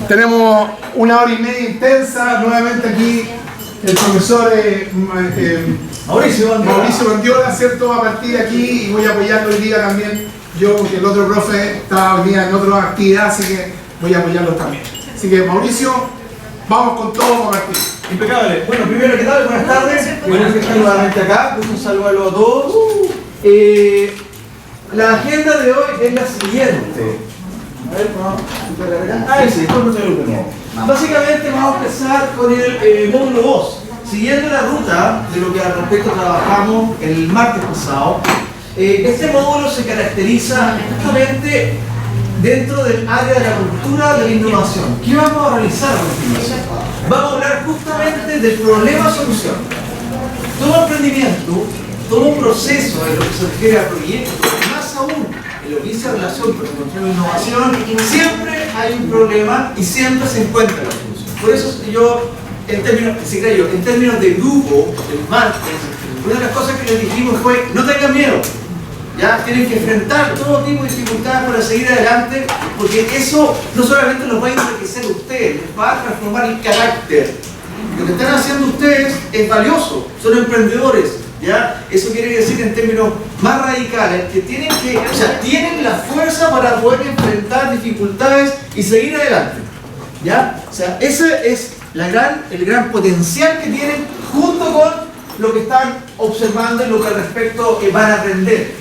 Tenemos una hora y media intensa, nuevamente aquí el profesor Mauricio Bandiola, ¿cierto? Va a partir de aquí y voy a apoyarlo hoy día también, yo, porque el otro profe está hoy día en otra actividad, así que voy a apoyarlo también. Así que Mauricio, vamos con todo para partir. Impecable. Bueno, primero, ¿qué tal? Buenas tardes. Buenas que están nuevamente acá. Un saludo a todos. La agenda de hoy es la siguiente. A ver, básicamente vamos a empezar con el módulo 2. Siguiendo la ruta de lo que al respecto trabajamos el martes pasado, este módulo se caracteriza justamente dentro del área de la cultura de la innovación. ¿Qué vamos a realizar a continuación? Vamos a hablar justamente del problema-solución. Todo emprendimiento, todo proceso en lo que se refiere a proyectos, más aún en lo que dice relación con el control de innovación, siempre hay un problema y siempre se encuentra la solución. Por eso yo, en términos de grupo, del martes, una de las cosas que les dijimos fue: no tengan miedo. Ya tienen que enfrentar todo tipo de dificultades para seguir adelante, porque eso no solamente los va a enriquecer a ustedes, les va a transformar el carácter. Lo que están haciendo ustedes es valioso, son emprendedores, ¿ya? Eso quiere decir, en términos más radicales, que tienen la fuerza para poder enfrentar dificultades y seguir adelante, ¿ya? O sea, ese es el gran potencial que tienen, junto con lo que están observando y lo que al respecto van a aprender.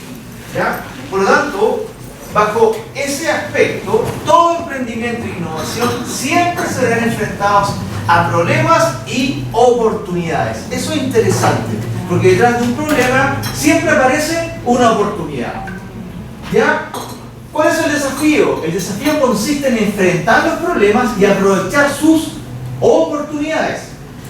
¿Ya? Por lo tanto, bajo ese aspecto, todo emprendimiento e innovación siempre serán enfrentados a problemas y oportunidades. Eso es interesante, porque detrás de un problema siempre aparece una oportunidad. ¿Ya? ¿Cuál es el desafío? El desafío consiste en enfrentar los problemas y aprovechar sus oportunidades.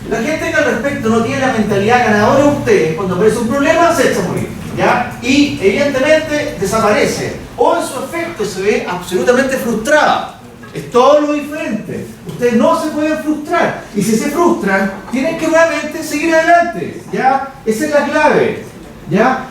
La gente que al respecto no tiene la mentalidad ganadora de ustedes, cuando aparece un problema se echa a morir, ¿ya? Y evidentemente desaparece, o en su efecto se ve absolutamente frustrada. Es todo lo diferente. Ustedes no se pueden frustrar, y si se frustran tienen que realmente seguir adelante, ¿ya? Esa es la clave, ¿ya?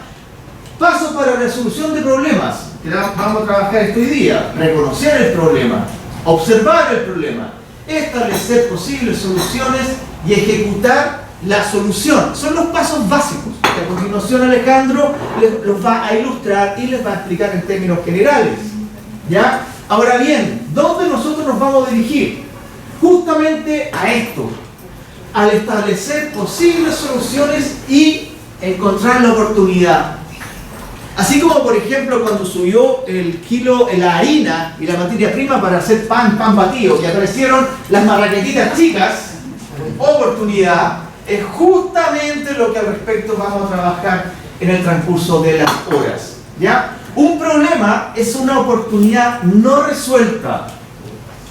Pasos para la resolución de problemas que vamos a trabajar este día: reconocer el problema, observar el problema, establecer posibles soluciones y ejecutar la solución. Son los pasos básicos que a continuación Alejandro los va a ilustrar y les va a explicar en términos generales, ¿ya? Ahora bien, ¿dónde nosotros nos vamos a dirigir? Justamente a esto, al establecer posibles soluciones y encontrar la oportunidad. Así como, por ejemplo, cuando subió el kilo en la harina y la materia prima para hacer pan batido, y aparecieron las marraquetitas chicas, oportunidad, es justamente lo que al respecto vamos a trabajar en el transcurso de las horas, ¿ya? Un problema es una oportunidad no resuelta.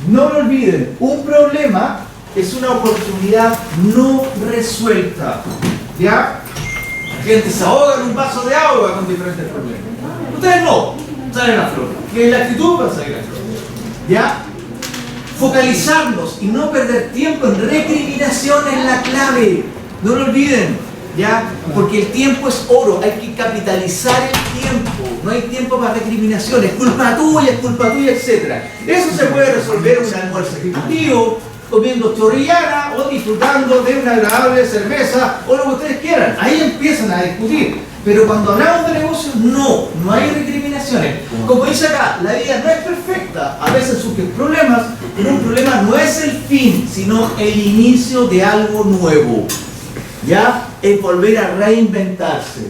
No lo olviden, un problema es una oportunidad no resuelta, ¿ya? La gente se ahoga en un vaso de agua con diferentes problemas. Ustedes no, salen a flor. Que la actitud para salir a flor, ¿ya? Focalizarnos y no perder tiempo en recriminación es la clave. No lo olviden, ¿ya? Porque el tiempo es oro, hay que capitalizar el tiempo. No hay tiempo para recriminaciones, es culpa tuya, etc. Eso se puede resolver en un almuerzo ejecutivo, comiendo chorrillana o disfrutando de una agradable cerveza o lo que ustedes quieran. Ahí empiezan a discutir. Pero cuando hablamos de negocios, no hay recriminaciones. Como dice acá, la vida no es perfecta. A veces surgen problemas, pero un problema no es el fin, sino el inicio de algo nuevo. ¿Ya? Es volver a reinventarse.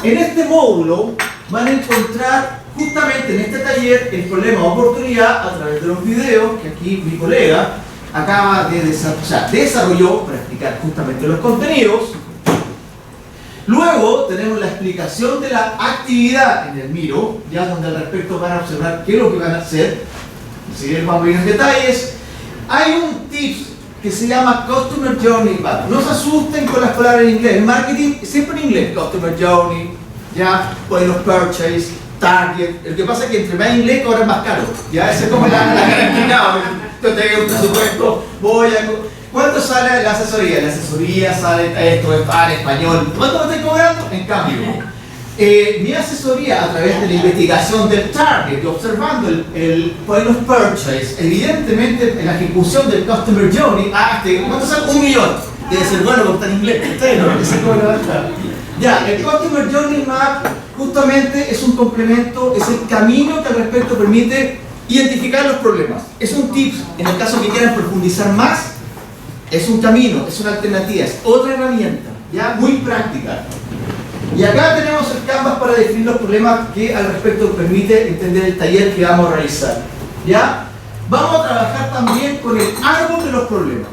En este módulo van a encontrar justamente en este taller el problema oportunidad a través de los videos que aquí mi colega acaba de desarrolló para explicar justamente los contenidos. Luego tenemos la explicación de la actividad en el Miro, ya donde al respecto van a observar qué es lo que van a hacer. Si bien vamos a ir en detalles, hay un tips que se llama Customer Journey Map. No se asusten con las palabras en inglés. El marketing siempre en inglés. Customer Journey, ya, pues los purchase, target. El que pasa es que entre más inglés cobran más caro. Ya, esa es como la garantía. Yo tengo un presupuesto, ¿cuánto sale la asesoría? La asesoría sale esto, es para español. ¿Cuánto me estoy cobrando? En cambio, Mi asesoría a través de la investigación del target, observando el point of purchase, evidentemente en la ejecución del customer journey, ¿cuánto sale? 1 millón. Debe ser bueno porque está en inglés, ustedes no, ese cómo lo va a estar. Ya, el customer journey map justamente es un complemento, es el camino que al respecto permite identificar los problemas. Es un tip, en el caso que quieran profundizar más, es un camino, es una alternativa, es otra herramienta, ya muy práctica. Y acá tenemos el canvas para definir los problemas que al respecto permite entender el taller que vamos a realizar. ¿Ya? Vamos a trabajar también con el árbol de los problemas.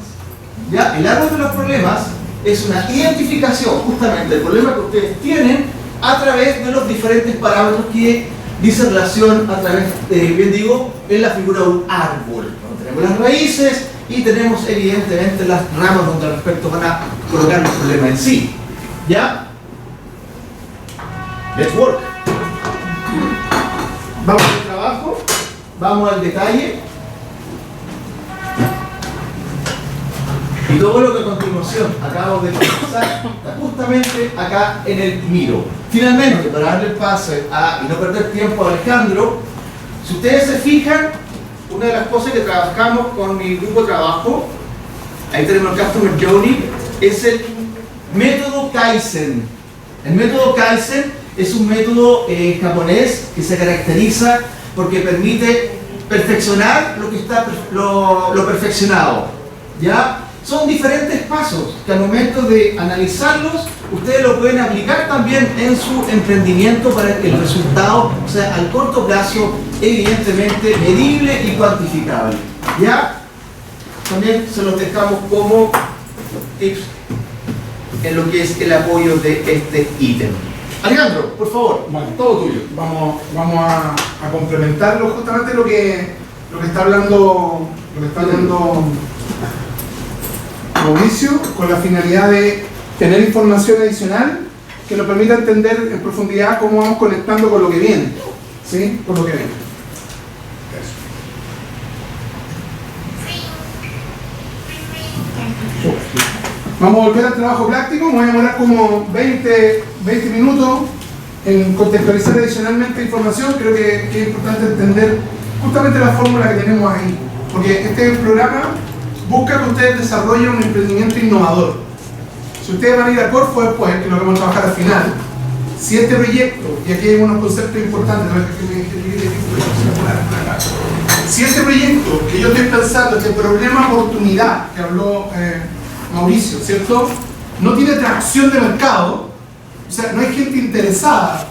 ¿Ya? El árbol de los problemas es una identificación justamente del problema que ustedes tienen a través de los diferentes parámetros que dice relación a través de, bien digo, en la figura de un árbol. Tenemos las raíces y tenemos evidentemente las ramas donde al respecto van a colocar el problema en sí. ¿Ya? Let's work. Vamos al trabajo, vamos al detalle. Y todo lo que a continuación acabo de pasar está justamente acá en el miro. Finalmente, para darle el pase y no perder tiempo a Alejandro, si ustedes se fijan, una de las cosas que trabajamos con mi grupo de trabajo, ahí tenemos el Customer Journey, es el método Kaizen. El método Kaizen es un método japonés que se caracteriza porque permite perfeccionar lo que está lo perfeccionado. ¿Ya? Son diferentes pasos que al momento de analizarlos ustedes lo pueden aplicar también en su emprendimiento para que el resultado sea al corto plazo evidentemente medible y cuantificable. ¿Ya? También se los dejamos como tips en lo que es el apoyo de este ítem. Alejandro, por favor. Bueno, todo tuyo. Vamos a complementarlo justamente lo que está hablando Mauricio, con la finalidad de tener información adicional que nos permita entender en profundidad cómo vamos conectando con lo que viene. ¿Sí? Con lo que viene. Vamos a volver al trabajo práctico. Me voy a demorar como 20 minutos en contextualizar adicionalmente información. Creo que es importante entender justamente la fórmula que tenemos ahí, porque este programa busca que ustedes desarrollen un emprendimiento innovador. Si ustedes van a ir a Corfo después, que es lo que vamos a trabajar al final, si este proyecto, y aquí hay unos conceptos importantes, si este proyecto que yo estoy pensando, este problema-oportunidad que habló Mauricio, ¿cierto?, no tiene tracción de mercado, o sea, no hay gente interesada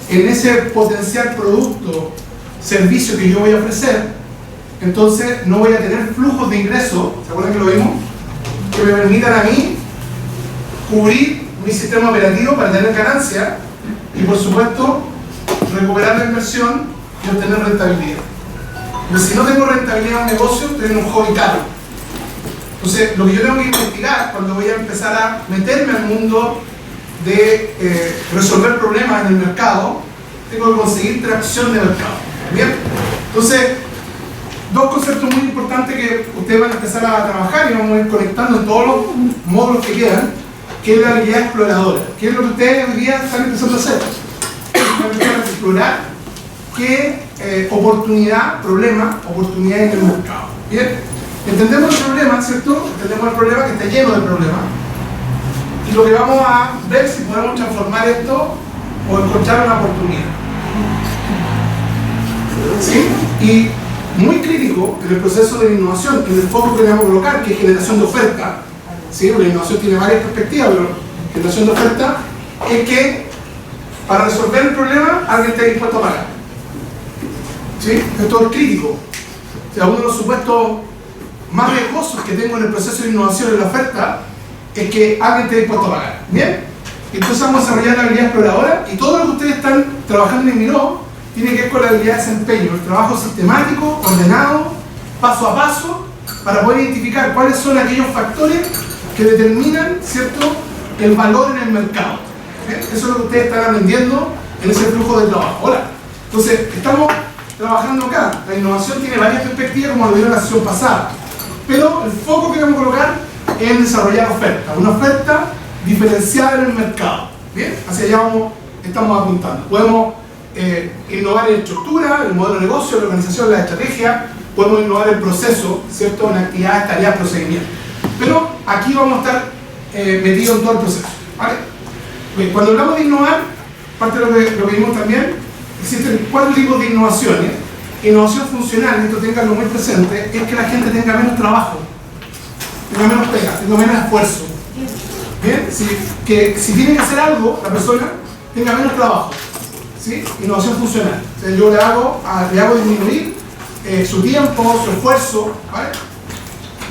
en ese potencial producto, servicio que yo voy a ofrecer, entonces no voy a tener flujos de ingresos, ¿se acuerdan que lo vimos?, que me permitan a mí cubrir mi sistema operativo para tener ganancia y, por supuesto, recuperar la inversión y obtener rentabilidad. Pero si no tengo rentabilidad en un negocio, estoy en un hobby caro. Entonces, lo que yo tengo que investigar cuando voy a empezar a meterme al mundo de resolver problemas en el mercado, tengo que conseguir tracción de mercado. ¿Bien? Entonces, dos conceptos muy importantes que ustedes van a empezar a trabajar y vamos a ir conectando en todos los módulos que quedan, que es la habilidad exploradora. ¿Qué es lo que ustedes hoy día están empezando a hacer? Van a empezar a explorar qué oportunidades en el mercado. ¿Bien? Entendemos el problema, ¿cierto? Entendemos el problema que está lleno de problemas. Y lo que vamos a ver si podemos transformar esto o encontrar una oportunidad. ¿Sí? Y muy crítico en el proceso de innovación, en el foco que debemos colocar, que es generación de oferta. ¿Sí? La innovación tiene varias perspectivas, pero generación de oferta es que para resolver el problema alguien esté dispuesto a pagar. ¿Sí? Esto es crítico. O sea, uno de los supuestos más riesgosos que tengo en el proceso de innovación en la oferta es que alguien esté dispuesto a pagar. ¿Bien? Entonces vamos a desarrollar la habilidad exploradora y todo lo que ustedes están trabajando en Miro tiene que ver con la habilidad de desempeño, el trabajo sistemático, ordenado, paso a paso, para poder identificar cuáles son aquellos factores que determinan, ¿cierto?, el valor en el mercado. ¿Bien? Eso es lo que ustedes están aprendiendo en ese flujo de trabajo. Hola. Entonces, estamos trabajando acá. La innovación tiene varias perspectivas, como lo vieron en la sesión pasada. Pero el foco que debemos colocar es en desarrollar oferta. Una oferta diferenciada en el mercado. ¿Bien? Hacia allá vamos estamos apuntando. Podemos innovar en estructura, el modelo de negocio, la organización, la estrategia, podemos innovar el proceso, ¿cierto? En actividades, tareas, procedimientos. Pero aquí vamos a estar metidos en todo el proceso, ¿vale? Bien, cuando hablamos de innovar, parte de lo que vimos también, existen 4 tipos de innovaciones. Innovación funcional, esto tenganlo muy presente, es que la gente tenga menos trabajo, tenga menos pega, tenga menos esfuerzo. Bien, si tiene que hacer algo, la persona tenga menos trabajo. ¿Sí? Innovación funcional. O sea, yo le hago disminuir su tiempo, su esfuerzo, ¿vale?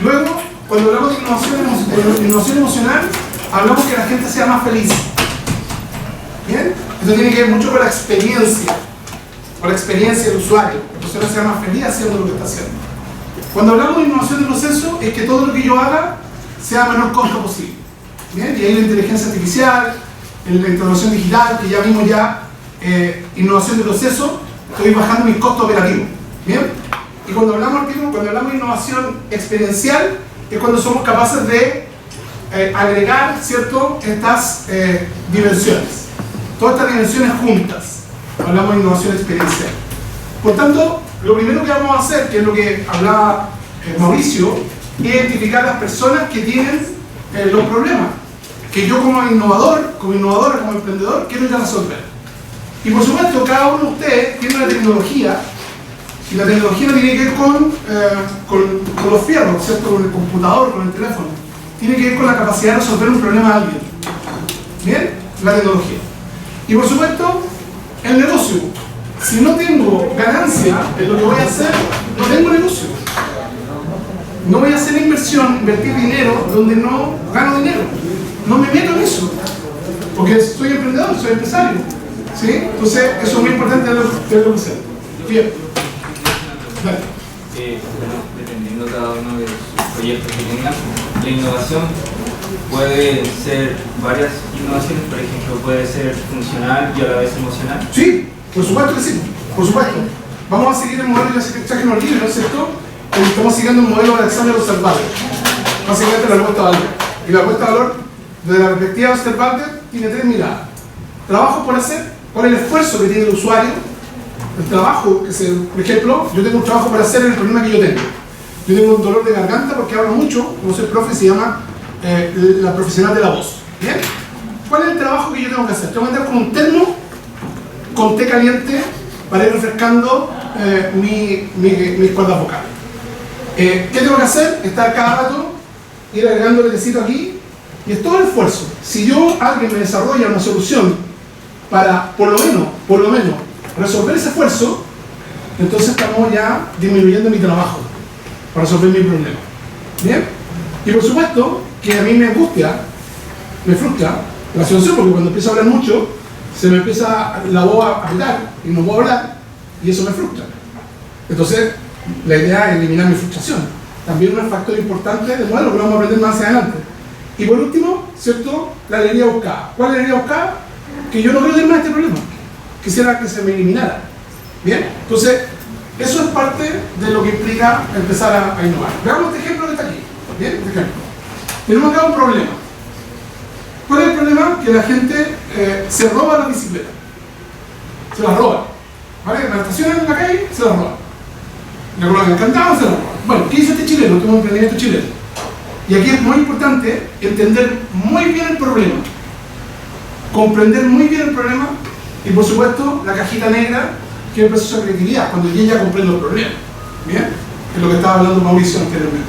Luego, cuando hablamos de innovación emocional, hablamos que la gente sea más feliz. ¿Bien? Esto tiene que ver mucho con la experiencia del usuario. La persona sea más feliz haciendo lo que está haciendo. Cuando hablamos de innovación de proceso, es que todo lo que yo haga sea a menor costo posible. ¿Bien? Y ahí la inteligencia artificial, la innovación digital, que ya vimos innovación de proceso, estoy bajando mis costos operativos. ¿Bien? Y cuando hablamos de innovación experiencial, es cuando somos capaces de agregar, ¿cierto?, estas dimensiones. Todas estas dimensiones juntas. Hablamos de innovación experiencial. Por tanto, lo primero que vamos a hacer, que es lo que hablaba Mauricio, es identificar las personas que tienen los problemas, que yo como innovador, como emprendedor, quiero ir a resolver. Y por supuesto, cada uno de ustedes tiene una tecnología, y la tecnología no tiene que ver con los fierros, ¿cierto?, con el computador, con el teléfono. Tiene que ver con la capacidad de resolver un problema a alguien. ¿Bien? La tecnología. Y por supuesto, el negocio. Si no tengo ganancia en lo que voy a hacer, no tengo negocio. No voy a hacer invertir dinero donde no gano dinero. No me meto en eso. Porque soy emprendedor, soy empresario. ¿Sí? Entonces, eso es muy importante tenerlo presente. Bien. Dale. Bueno, dependiendo de cada uno de sus proyectos que tengan, la innovación puede ser varias innovaciones, por ejemplo, puede ser funcional y a la vez emocional. Sí, por supuesto que sí, por supuesto. Vamos a seguir el modelo ya que nos libre, ¿no es cierto? Estamos siguiendo un modelo de Alexander Osterwalder, básicamente la apuesta de valor. Y la apuesta de valor, desde la perspectiva de Osterwalder, tiene 3 miradas. Trabajo por hacer, cuál es el esfuerzo que tiene el usuario, el trabajo, por ejemplo, yo tengo un trabajo por hacer en el problema que yo tengo. Yo tengo un dolor de garganta porque hablo mucho, como soy profe, se llama la profesional de la voz. ¿Bien? ¿Cuál es el trabajo que yo tengo que hacer? Tengo que andar con un termo con té caliente para ir refrescando mis cuerdas vocales. ¿Qué tengo que hacer? Estar cada rato, ir agregando el tecito aquí, y es todo el esfuerzo. Si alguien me desarrolla una solución para, por lo menos, resolver ese esfuerzo, entonces estamos ya disminuyendo mi trabajo para resolver mi problema. ¿Bien? Y por supuesto que a mí me angustia, me frustra la situación, porque cuando empiezo a hablar mucho, se me empieza la voz a apretar y no puedo hablar, y eso me frustra. Entonces, la idea es eliminar mi frustración. También un factor importante del modelo que lo vamos a aprender más adelante. Y por último, ¿cierto?, la alegría buscada. ¿Cuál es la alegría buscada? Que yo no quiero tener más este problema. Quisiera que se me eliminara. ¿Bien? Entonces, eso es parte de lo que implica empezar a innovar. Veamos este ejemplo que está aquí. ¿Bien? Este ejemplo. Tenemos acá un problema. ¿Cuál es el problema? Que la gente se roba la bicicleta. Se la roba. ¿Vale? En la estación en la calle se la roba. Le colocan encantado, se la roba. Bueno, ¿qué hizo este chileno? Tuvo un emprendimiento chileno. Y aquí es muy importante entender muy bien el problema. Comprender muy bien el problema. Y por supuesto, la cajita negra, que es el proceso de creatividad, cuando yo ya comprendo el problema. ¿Bien? Que es lo que estaba hablando Mauricio anteriormente.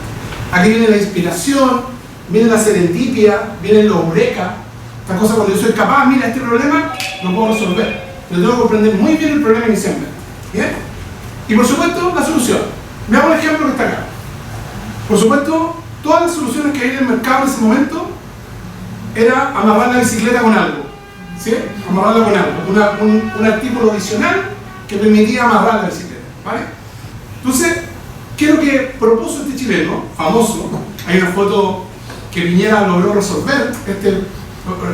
Aquí viene la inspiración, viene la serendipia, viene la eureka. Esta cosa cuando yo soy capaz, mira, este problema lo puedo resolver. Pero tengo que comprender muy bien el problema inicialmente. ¿Bien? Y por supuesto, la solución. Veamos el ejemplo que está acá. Por supuesto, todas las soluciones que hay en el mercado en ese momento era amarrar la bicicleta con algo. ¿Sí? Amarrarla con algo. Un artículo adicional que permitía amarrar la bicicleta. ¿Vale? Entonces, ¿qué es lo que propuso este chileno, famoso? Hay una foto que Piñera logró resolver,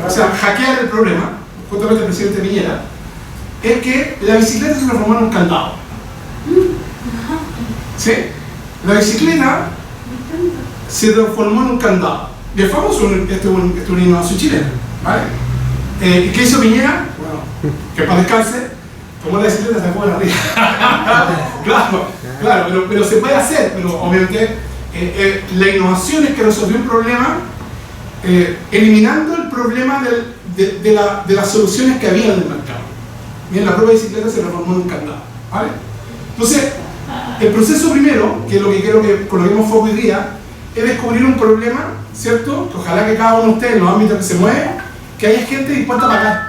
o sea, hackear el problema, justamente el presidente Piñera, es que la bicicleta se transformó en un candado. ¿Sí? La bicicleta se transformó en un candado. Y es famoso, esto es una innovación chilena. ¿Vale? ¿Qué hizo Piñera? bueno, que para descanse, tomó la bicicleta, sacó la arriba. claro, pero se puede hacer, pero obviamente la innovación es que resolvió un problema eliminando el problema de las soluciones que había en el mercado. Bien, la propia bicicleta se transformó en un candado, ¿vale? Entonces, el proceso primero, que es lo que quiero que coloquemos foco hoy día, es descubrir un problema, ¿cierto? Que ojalá que cada uno de ustedes, en los ámbitos que se mueve, que haya gente dispuesta a pagar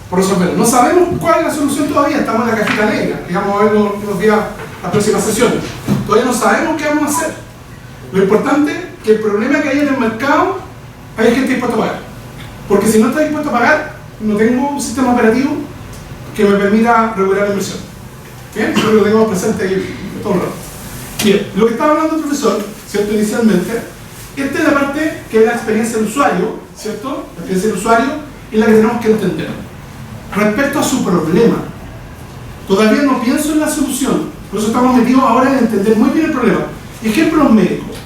por resolverlo. No sabemos cuál es la solución todavía, estamos en la cajita negra, que vamos a ver los días, las próximas sesiones. Todavía no sabemos qué vamos a hacer. Lo importante es que el problema que hay en el mercado, hay gente dispuesta a pagar. Porque si no está dispuesto a pagar, no tengo un sistema operativo que me permita regular la inversión. ¿Bien? Eso lo tenemos presente ahí todo el rato. Bien, lo que estaba hablando el profesor, ¿cierto? Inicialmente, esta es la parte que es la experiencia del usuario, ¿cierto? La experiencia del usuario es la que tenemos que entender. Respecto a su problema, todavía no pienso en la solución, por eso estamos metidos ahora en entender muy bien el problema. Ejemplos médicos.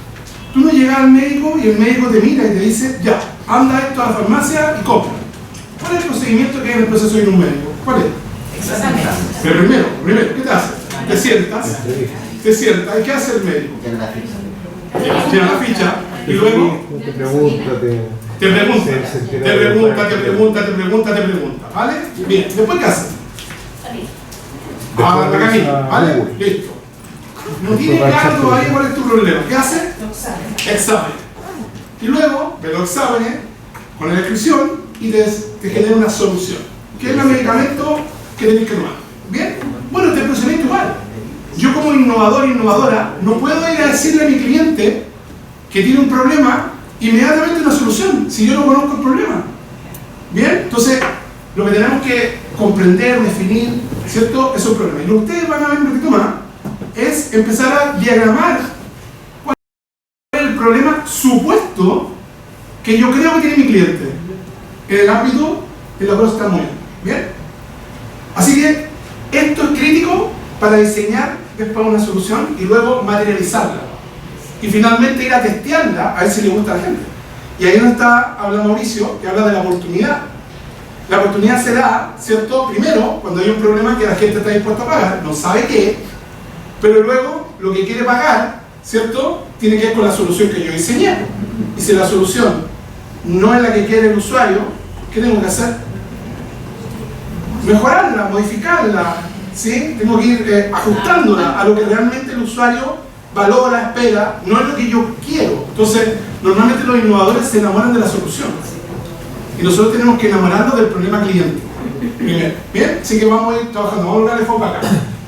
Tú no llegas al médico y el médico te mira y te dice, ya, anda esto a la farmacia y compra. ¿Cuál es el procedimiento que hay en el proceso de ir a un médico? ¿Cuál es? Exactamente. Pero primero, ¿qué te hace? Te sientas, ¿y qué hace el médico? Llena la ficha, y luego te pregunta, ¿vale? Bien, después ¿qué hace? A la camilla, ¿vale? Listo. No tiene claro todavía cuál es tu problema. ¿Qué hace? Examen. Y luego de los exámenes, con la descripción, y te genera una solución. ¿Qué es el medicamento que tenés que tomar? ¿Bien? Bueno, este procedimiento igual. Yo como innovador, innovadora, no puedo ir a decirle a mi cliente que tiene un problema inmediatamente una solución, si yo no conozco el problema. ¿Bien? Entonces, lo que tenemos que comprender, definir, ¿cierto? Es un problema. Y lo que ustedes van a ver un poquito más es empezar a diagramar cuál es el problema supuesto que yo creo que tiene mi cliente en el ámbito en el cual se está moviendo. ¿Bien? Así que esto es crítico para diseñar después una solución y luego materializarla. Y finalmente ir a testearla a ver si le gusta a la gente. Y ahí nos está hablando Mauricio, que habla de la oportunidad. La oportunidad se da, ¿cierto? Primero, cuando hay un problema que la gente está dispuesta a pagar, no sabe qué, pero luego lo que quiere pagar, ¿cierto? Tiene que ver con la solución que yo diseñé. Y si la solución no es la que quiere el usuario, ¿qué tengo que hacer? Mejorarla, modificarla, ¿sí? Tengo que ir ajustándola a lo que realmente el usuario valora, espera, no es lo que yo quiero. Entonces, normalmente los innovadores se enamoran de la solución. Y nosotros tenemos que enamorarnos del problema cliente. Primero. ¿Bien? Así que vamos a ir trabajando. Vamos a lograr el foco acá.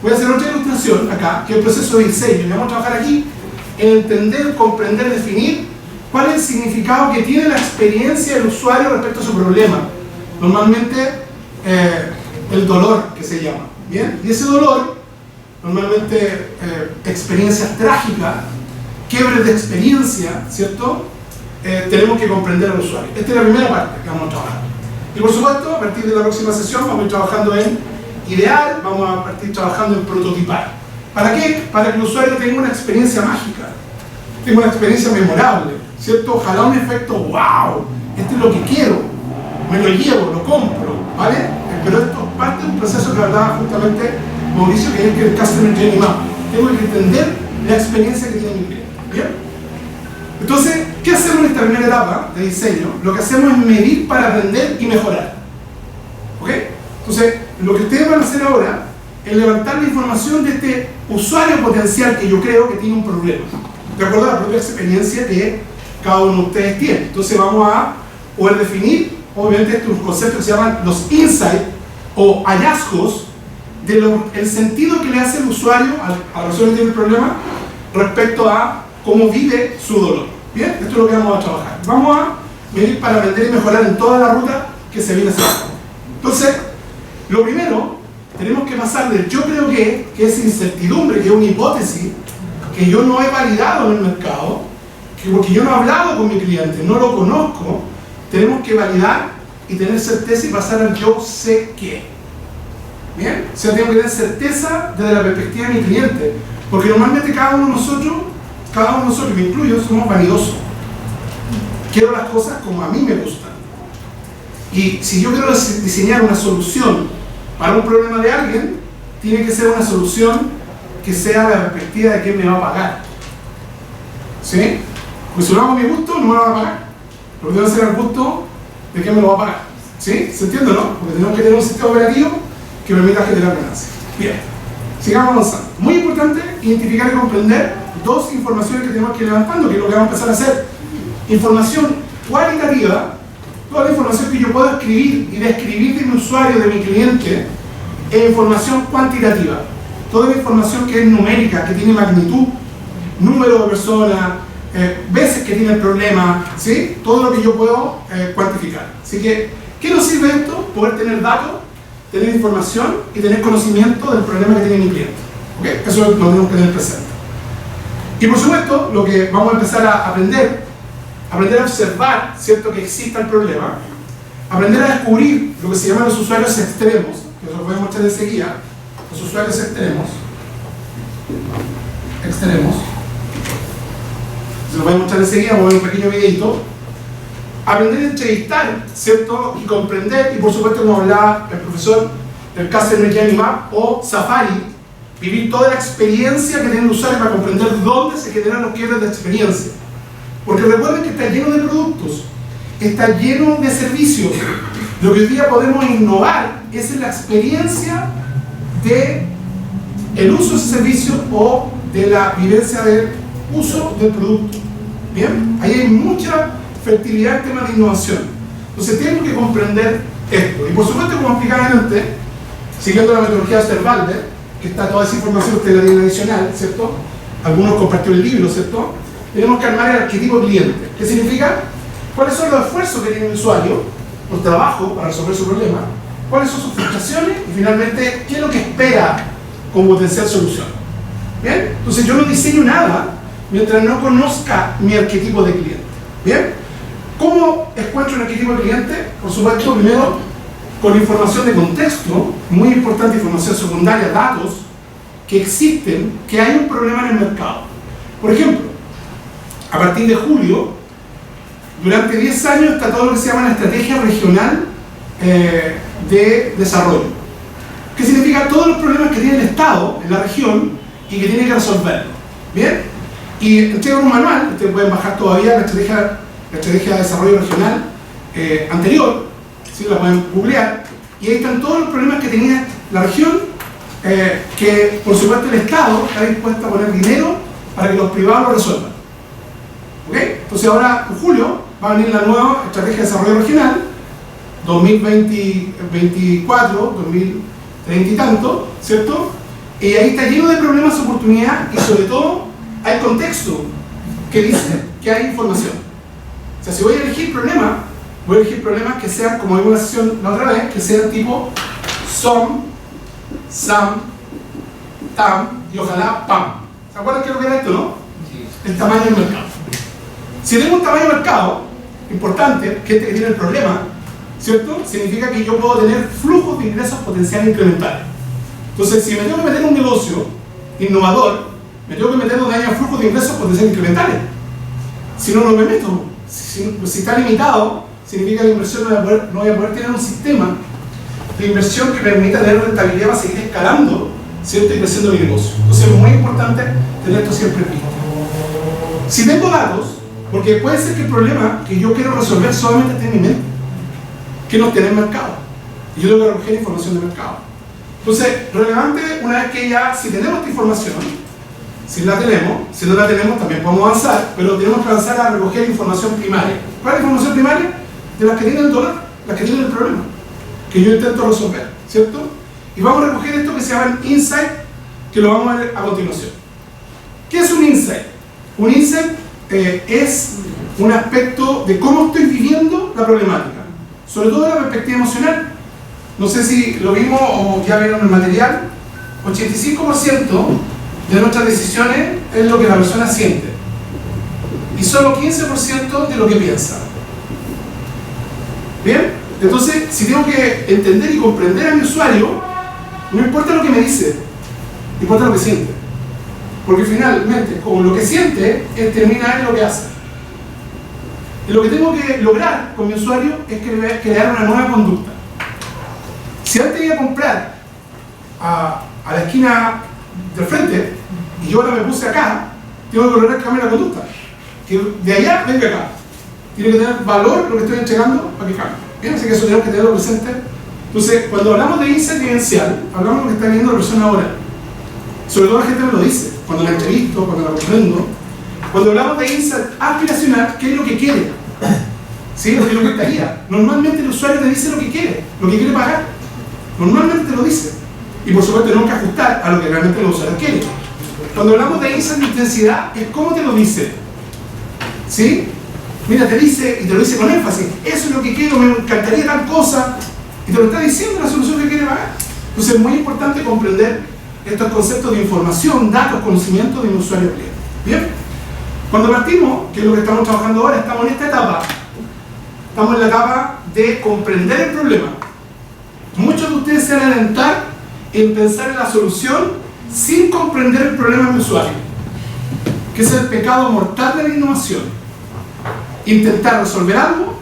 Voy a hacer otra ilustración acá, que es el proceso de diseño. Y vamos a trabajar aquí en entender, comprender, definir cuál es el significado que tiene la experiencia del usuario respecto a su problema. Normalmente, el dolor, que se llama. ¿Bien? Y ese dolor, normalmente experiencias trágicas, quiebres de experiencia, ¿cierto? Tenemos que comprender al usuario. Esta es la primera parte que vamos a trabajar. Y por supuesto, a partir de la próxima sesión vamos a ir trabajando en idear, vamos a partir trabajando en prototipar. ¿Para qué? Para que el usuario tenga una experiencia mágica, tenga una experiencia memorable, ¿cierto? Ojalá un efecto wow, esto es lo que quiero, me lo llevo, lo compro, ¿vale? Pero esto es parte de un proceso que hablaba justamente Mauricio, que es el Customer Journey Map. Tengo que entender la experiencia que tiene mi cliente. ¿Bien? Entonces, ¿qué hacemos en esta primera etapa de diseño? Lo que hacemos es medir para aprender y mejorar. ¿Ok? Entonces, lo que ustedes van a hacer ahora es levantar la información de este usuario potencial que yo creo que tiene un problema. De acuerdo a la propia experiencia que cada uno de ustedes tiene. Entonces vamos a poder definir, obviamente, estos conceptos que se llaman los insights o hallazgos del sentido que le hace el usuario a la persona que tiene el problema respecto a cómo vive su dolor. Bien, esto es lo que vamos a trabajar. Vamos a medir para aprender y mejorar en toda la ruta que se viene haciendo. Entonces, lo primero, tenemos que pasar del yo creo que es incertidumbre, que es una hipótesis, que yo no he validado en el mercado, que porque yo no he hablado con mi cliente, no lo conozco, tenemos que validar y tener certeza y pasar al yo sé qué. Bien, o sea, tengo que tener certeza desde la perspectiva de mi cliente, porque normalmente cada uno de nosotros, me incluyo, somos vanidosos. Quiero las cosas como a mí me gustan. Y si yo quiero diseñar una solución para un problema de alguien, tiene que ser una solución que sea la perspectiva de quién me va a pagar. ¿Sí? Pues si lo hago a mi gusto, no me lo van a pagar. Lo que debo hacer al gusto de quién me lo va a pagar. ¿Sí? ¿Se entiende, no? Porque tenemos que tener un sistema operativo que permita generar ganancias. Bien, sigamos avanzando. Muy importante identificar y comprender dos informaciones que tenemos que ir levantando, que es lo que vamos a empezar a hacer. Información cualitativa, toda la información que yo puedo escribir y describir de mi usuario, de mi cliente, e información cuantitativa, toda la información que es numérica, que tiene magnitud, número de personas, veces que tiene el problema, ¿sí? Todo lo que yo puedo cuantificar. Así que, ¿qué nos sirve esto? Poder tener datos, tener información y tener conocimiento del problema que tiene mi cliente. ¿Okay? Eso lo tenemos que tener presente. Y por supuesto, lo que vamos a empezar a aprender a observar, ¿cierto?, que exista el problema, aprender a descubrir lo que se llaman los usuarios extremos, que os lo voy a mostrar enseguida, los usuarios extremos, se los voy a mostrar enseguida, voy a ver un pequeño videito. Aprender a entrevistar, ¿cierto?, y comprender, y por supuesto, como hablaba el profesor, el Customer Journey Map o Safari, vivir toda la experiencia que tiene el usuario para comprender dónde se generan los quiebres de experiencia. Porque recuerden que está lleno de productos, está lleno de servicios. Lo que hoy día podemos innovar es en la experiencia de el uso de ese servicio o de la vivencia del uso del producto. Bien, ahí hay mucha fertilidad en temas de innovación. Entonces tenemos que comprender esto. Y por supuesto, como explicaba antes, siguiendo la metodología de Osterwalder, que está toda esa información, usted la tiene adicional, ¿cierto? Algunos compartieron el libro, ¿cierto? Tenemos que armar el arquetipo cliente. ¿Qué significa? ¿Cuáles son los esfuerzos que tiene el usuario por trabajo para resolver su problema? ¿Cuáles son sus frustraciones? Y finalmente, ¿qué es lo que espera como potencial solución? ¿Bien? Entonces yo no diseño nada mientras no conozca mi arquetipo de cliente. ¿Bien? ¿Cómo encuentro un arquetipo de cliente? Por supuesto, primero, con información de contexto, muy importante, información secundaria, datos que existen, que hay un problema en el mercado. Por ejemplo, a partir de julio, durante 10 años está todo lo que se llama la estrategia regional de desarrollo. ¿Qué significa? Todos los problemas que tiene el Estado en la región y que tiene que resolverlo. ¿Bien? Y entrega un manual, ustedes pueden bajar todavía la estrategia de desarrollo regional anterior, ¿sí? La pueden googlear, y ahí están todos los problemas que tenía la región, que por supuesto el Estado está dispuesto a poner dinero para que los privados lo resuelvan. ¿Ok? Entonces ahora en julio va a venir la nueva estrategia de desarrollo regional 2024, 2030 y tanto, ¿cierto? Y ahí está lleno de problemas, oportunidades y sobre todo hay contexto que dice que hay información. O sea, si voy a elegir problemas, voy a elegir problemas que sean, como vimos en la sesión la otra vez, que sean tipo SOM, SAM, TAM y ojalá PAM. ¿Se acuerdan qué es lo que era esto, no? Sí. El tamaño del mercado. Si tengo un tamaño de mercado importante, gente que tiene el problema, ¿cierto? Significa que yo puedo tener flujos de ingresos potenciales incrementales. Entonces, si me tengo que meter en un negocio innovador, me tengo que meter donde haya flujos de ingresos potenciales incrementales. Si no, no me meto. Si está limitado, significa que la inversión no voy a poder tener un sistema de inversión que permita tener rentabilidad para seguir escalando, ¿cierto? Y creciendo mi negocio. Entonces, es muy importante tener esto siempre visto. Si tengo datos, porque puede ser que el problema que yo quiero resolver solamente esté en mi mente, que no esté en el mercado. Y yo tengo que recoger información del mercado. Entonces, relevante una vez que ya, si tenemos esta información, si la tenemos, si no la tenemos también podemos avanzar, pero tenemos que avanzar a recoger información primaria. ¿Cuál es la información primaria? De las que tienen el dolor, las que tienen el problema, que yo intento resolver, ¿cierto? Y vamos a recoger esto que se llama insight, que lo vamos a ver a continuación. ¿Qué es un insight? Un insight es un aspecto de cómo estoy viviendo la problemática, sobre todo de la perspectiva emocional. No sé si lo vimos o ya vieron el material. 85% de nuestras decisiones es lo que la persona siente y solo 15% de lo que piensa. ¿Bien? Entonces, si tengo que entender y comprender a mi usuario, no importa lo que me dice, importa lo que siente. Porque finalmente, como lo que siente, termina en lo que hace. Y lo que tengo que lograr con mi usuario es crear una nueva conducta. Si antes iba a comprar a la esquina del frente y yo ahora me puse acá, tengo que lograr cambiar la conducta. Que de allá venga acá. Tiene que tener valor lo que estoy entregando para que cambie. Bien, así que eso tenemos que tenerlo presente. Entonces, cuando hablamos de insight vivencial, hablamos de lo que está viendo la persona ahora. Sobre todo la gente me lo dice, cuando la entrevisto, cuando la comprendo. Cuando hablamos de insight aspiracional, ¿qué es lo que quiere? ¿Sí? Lo que es lo que estaría. Normalmente el usuario te dice lo que quiere pagar. Normalmente te lo dice. Y por supuesto tenemos que ajustar a lo que realmente el usuario quiere. Cuando hablamos de insight de intensidad, es cómo te lo dice. ¿Sí? Mira, te dice, y te lo dice con énfasis, eso es lo que quiero, me encantaría tal cosa, y te lo está diciendo la solución que quiere pagar. Entonces es muy importante comprender estos conceptos de información, datos, conocimiento de un usuario cliente. Bien, cuando partimos, que es lo que estamos trabajando ahora, estamos en esta etapa. Estamos en la etapa de comprender el problema. Muchos de ustedes se van a alentar en pensar en la solución sin comprender el problema del usuario, que es el pecado mortal de la innovación. Intentar resolver algo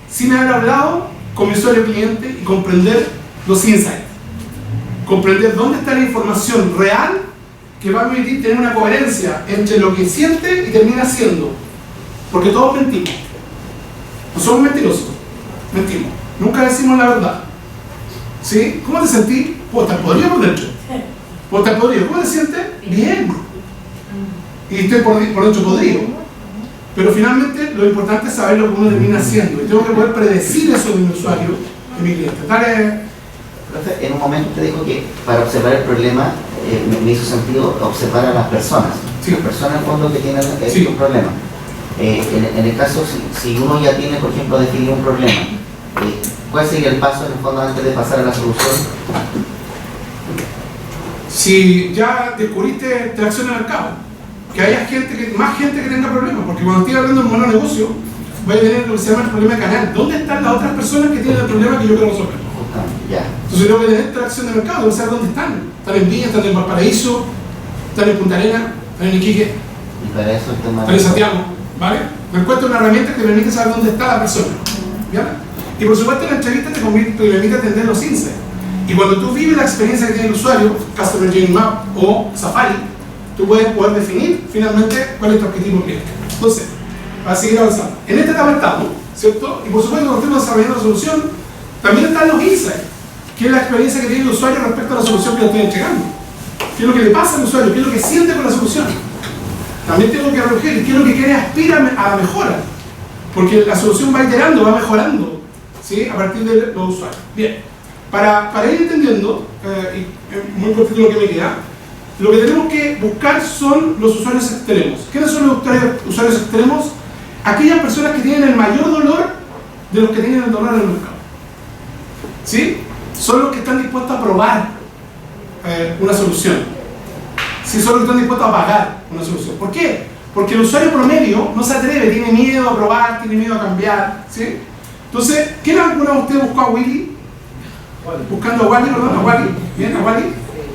sin haber hablado con mi usuario cliente y comprender los insights. Comprender dónde está la información real que va a permitir tener una coherencia entre lo que siente y termina haciendo. Porque todos mentimos. No somos mentirosos. Mentimos. Nunca decimos la verdad. ¿Sí? ¿Cómo te sentís? Puedo estar podrido por dentro. Puedo estar podrido. ¿Cómo te sientes? Bien. Y estoy por dentro podrido. Pero finalmente lo importante es saber lo que uno termina haciendo. Y tengo que poder predecir eso de mi usuario, de mi cliente. Dale. En un momento te dijo que para observar el problema me hizo sentido observar a las personas. Sí. Las personas en el fondo que tienen Sí. un problema. En el caso, si uno ya tiene, por ejemplo, definido un problema, ¿cuál sería el paso en el fondo antes de pasar a la solución? Si ya descubriste tracción de mercado, que haya más gente que tenga problemas, porque cuando estoy hablando de un modelo de negocio, voy a tener lo que se llama el problema de canal. ¿Dónde están las otras personas que tienen el problema que yo quiero resolver? Ya. Entonces tengo que tener tracción de mercado, tengo que saber dónde están. Están en Viña, están en Valparaíso, están en Punta Arenas, están en Iquique, Y para eso el tema están en Santiago, ¿vale? Me encuentro una herramienta que te permite saber dónde está la persona, ¿ya? Y por supuesto en la entrevista te permite entender los insights. Y cuando tú vives la experiencia que tiene el usuario, Customer Journey Map o Safari, tú puedes poder definir finalmente cuál es tu objetivo cliente. Entonces, para seguir avanzando. En esta etapa estamos, ¿cierto? Y por supuesto cuando estemos desarrollando la solución, también están los insights, que es la experiencia que tiene el usuario respecto a la solución que le estoy entregando. ¿Qué es lo que le pasa al usuario? ¿Qué es lo que siente con la solución? También tengo que recoger qué es lo que quiere, aspira a la mejora. Porque la solución va iterando, va mejorando, ¿sí? A partir de los usuarios. Bien, para ir entendiendo, y muy cortito lo que me queda, lo que tenemos que buscar son los usuarios extremos. ¿Quiénes son los usuarios extremos? Aquellas personas que tienen el mayor dolor de los que tienen el dolor en el mercado. ¿Sí? Son los que están dispuestos a probar una solución. Sí, son los que están dispuestos a pagar una solución. ¿Por qué? Porque el usuario promedio no se atreve, tiene miedo a probar, tiene miedo a cambiar. ¿Sí? Entonces, ¿quién alguna de ustedes buscó a Willy? Buscando a Wally, perdón, a Wally. Bien, a Wally.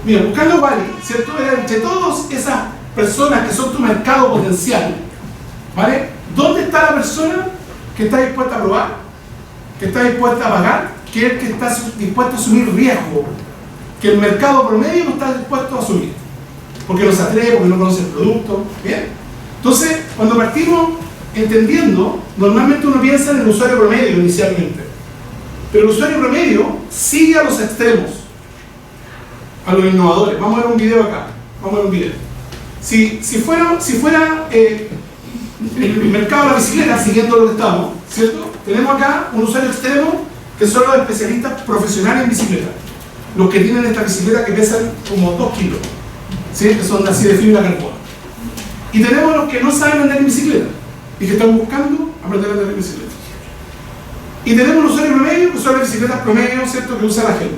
Mira, buscando a Wally, ¿cierto? Entre todas esas personas que son tu mercado potencial, ¿vale? ¿Dónde está la persona que está dispuesta a probar? Que está dispuesta a pagar, que es el que está dispuesto a asumir riesgo, que el mercado promedio no está dispuesto a asumir, porque no se atreve, porque no conoce el producto. ¿Bien? Entonces, cuando partimos entendiendo, normalmente uno piensa en el usuario promedio inicialmente, pero el usuario promedio sigue a los extremos, a los innovadores. Vamos a ver un video acá, vamos a ver un video. Si fuera el mercado de la bicicleta, siguiendo lo que estamos, ¿cierto? Tenemos acá un usuario extremo que son los especialistas profesionales en bicicleta, los que tienen estas bicicletas que pesan como 2 kilos, ¿sí? Que son así de fibra carbono. Y tenemos los que no saben andar en bicicleta y que están buscando aprender a andar en bicicleta. Y tenemos los usuarios promedio, que son las bicicletas promedio, ¿cierto?, que usa la gente.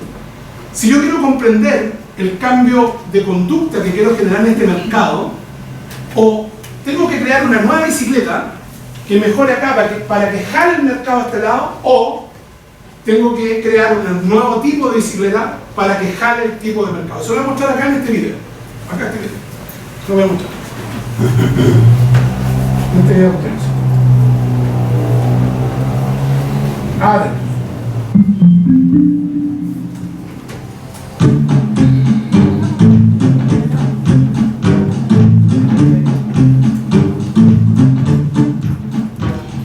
Si yo quiero comprender el cambio de conducta que quiero generar en este mercado, o tengo que crear una nueva bicicleta que mejore acá para que jale el mercado a este lado, o tengo que crear un nuevo tipo de bicicleta para que jale el tipo de mercado. Eso lo voy a mostrar acá en este video. Acá este video. Lo voy a mostrar. En este video mostrar eso.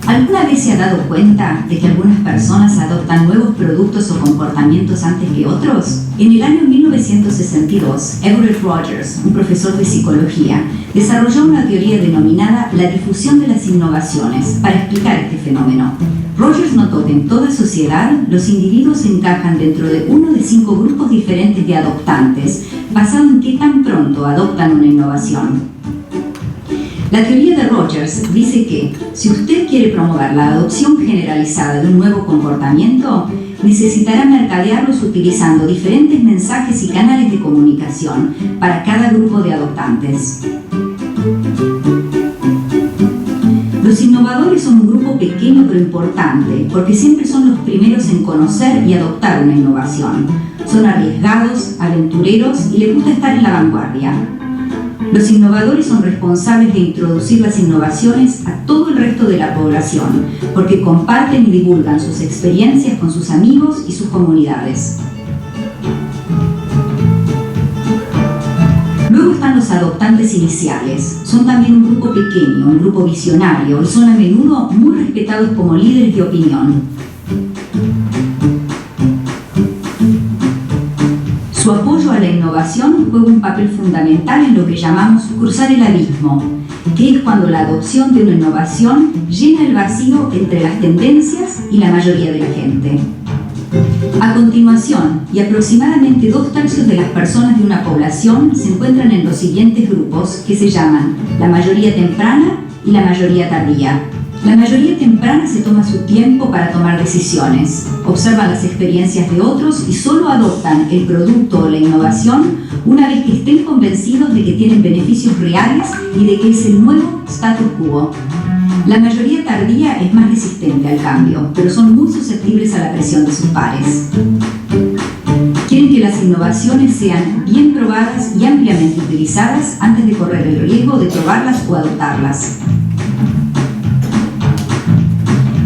¿Alguna vez se ha dado cuenta de que algunas personas adoptan nuevos productos o comportamientos antes que otros? En el año 1962, Everett Rogers, un profesor de psicología, desarrolló una teoría denominada la difusión de las innovaciones para explicar este fenómeno. Rogers notó que en toda sociedad los individuos se encajan dentro de uno de 5 grupos diferentes de adoptantes, basado en qué tan pronto adoptan una innovación. La teoría de Rogers dice que, si usted quiere promover la adopción generalizada de un nuevo comportamiento, necesitará mercadearlos utilizando diferentes mensajes y canales de comunicación para cada grupo de adoptantes. Los innovadores son un grupo pequeño pero importante, porque siempre son los primeros en conocer y adoptar una innovación. Son arriesgados, aventureros y les gusta estar en la vanguardia. Los innovadores son responsables de introducir las innovaciones a todo el resto de la población, porque comparten y divulgan sus experiencias con sus amigos y sus comunidades. Luego están los adoptantes iniciales. Son también un grupo pequeño, un grupo visionario, y son a menudo muy respetados como líderes de opinión. Su apoyo a la innovación juega un papel fundamental en lo que llamamos cruzar el abismo, que es cuando la adopción de una innovación llena el vacío entre las tendencias y la mayoría de la gente. A continuación, y aproximadamente 2/3 de las personas de una población se encuentran en los siguientes grupos que se llaman la mayoría temprana y la mayoría tardía. La mayoría temprana se toma su tiempo para tomar decisiones, observan las experiencias de otros y solo adoptan el producto o la innovación una vez que estén convencidos de que tienen beneficios reales y de que es el nuevo status quo. La mayoría tardía es más resistente al cambio, pero son muy susceptibles a la presión de sus pares. Quieren que las innovaciones sean bien probadas y ampliamente utilizadas antes de correr el riesgo de probarlas o adoptarlas.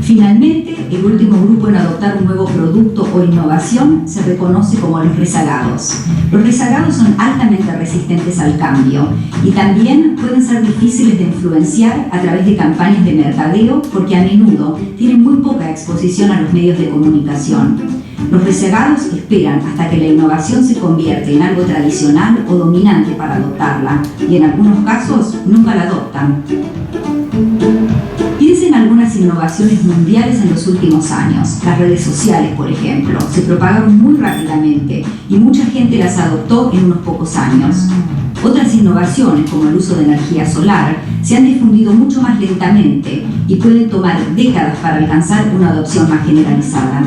Finalmente, el último grupo en adoptar un nuevo producto o innovación se reconoce como los rezagados. Los rezagados son altamente resistentes al cambio y también pueden ser difíciles de influenciar a través de campañas de mercadeo porque a menudo tienen muy poca exposición a los medios de comunicación. Los rezagados esperan hasta que la innovación se convierte en algo tradicional o dominante para adoptarla y en algunos casos nunca la adoptan. Piensen en algunas innovaciones mundiales en los últimos años. Las redes sociales, por ejemplo, se propagaron muy rápidamente y mucha gente las adoptó en unos pocos años. Otras innovaciones, como el uso de energía solar, se han difundido mucho más lentamente y pueden tomar décadas para alcanzar una adopción más generalizada.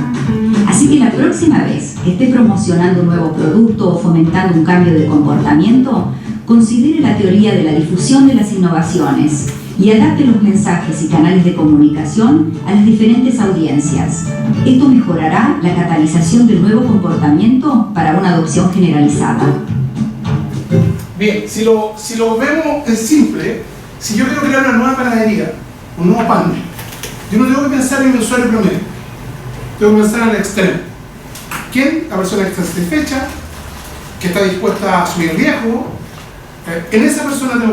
Así que la próxima vez que esté promocionando un nuevo producto o fomentando un cambio de comportamiento, considere la teoría de la difusión de las innovaciones y adapte los mensajes y canales de comunicación a las diferentes audiencias. Esto mejorará la catalización del nuevo comportamiento para una adopción generalizada. Bien, si lo vemos en simple, si yo quiero crear una nueva panadería, un nuevo pan, yo no tengo que pensar en el usuario promedio, tengo que pensar en el extremo. ¿Quién? La persona que está satisfecha, que está dispuesta a asumir el riesgo. En esa persona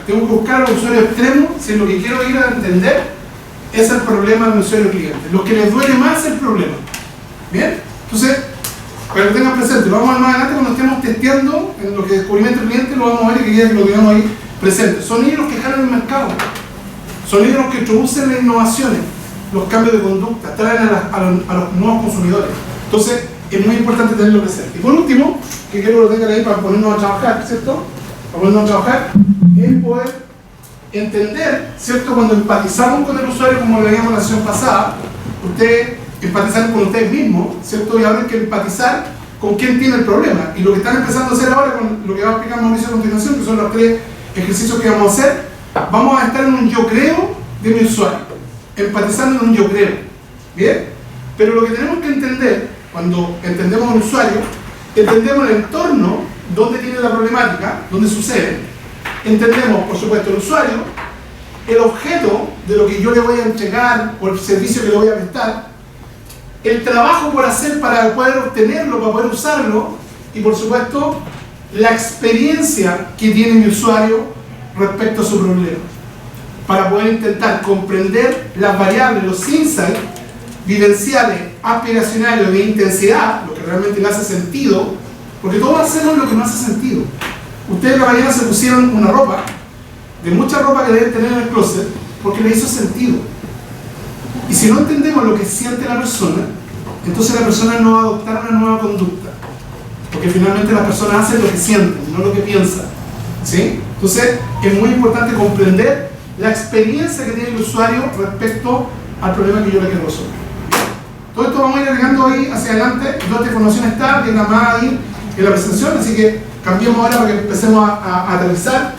tengo que buscar al usuario extremo si lo que quiero ir a entender es el problema del usuario cliente, lo que les duele más es el problema. Bien, entonces, para que lo tengan presente, lo vamos a ver más adelante cuando estemos testeando en lo que descubrimiento del cliente, lo vamos a ver y quería que lo tengamos ahí presente. Son ellos los que jalan el mercado, son ellos los que introducen las innovaciones, los cambios de conducta, traen a los nuevos consumidores. Entonces, es muy importante tenerlo presente. Y por último, que quiero que lo tengan ahí para ponernos a trabajar, ¿cierto? Para ponernos a trabajar, es poder entender, ¿cierto? Cuando empatizamos con el usuario, como lo veíamos en la sesión pasada, ustedes empatizan con ustedes mismos, ¿cierto? Y ahora hay que empatizar con quién tiene el problema. Y lo que están empezando a hacer ahora, con lo que va a explicar Mauricio a continuación, que son los 3 ejercicios que vamos a hacer, vamos a estar en un yo creo de mi usuario, empatizando en un yo creo. ¿Bien? Pero lo que tenemos que entender, cuando entendemos al usuario, entendemos el entorno donde tiene la problemática, donde sucede, entendemos, por supuesto, el usuario, el objeto de lo que yo le voy a entregar o el servicio que le voy a prestar, el trabajo por hacer para poder obtenerlo, para poder usarlo, y por supuesto, la experiencia que tiene mi usuario respecto a su problema, para poder intentar comprender las variables, los insights vivenciales, aspiracionales de intensidad, lo que realmente le hace sentido, porque todos hacemos lo que nos hace sentido. Ustedes en la mañana se pusieron una ropa, de mucha ropa que deben tener en el closet, porque le hizo sentido. Y si no entendemos lo que siente la persona, entonces la persona no va a adoptar una nueva conducta, porque finalmente las personas hacen lo que sienten, no lo que piensan, ¿sí? Entonces es muy importante comprender la experiencia que tiene el usuario respecto al problema que yo le quiero resolver. Todo esto vamos a ir agregando ahí hacia adelante. Toda esta información está bien amada ahí en la presentación, así que cambiemos ahora para que empecemos a aterrizar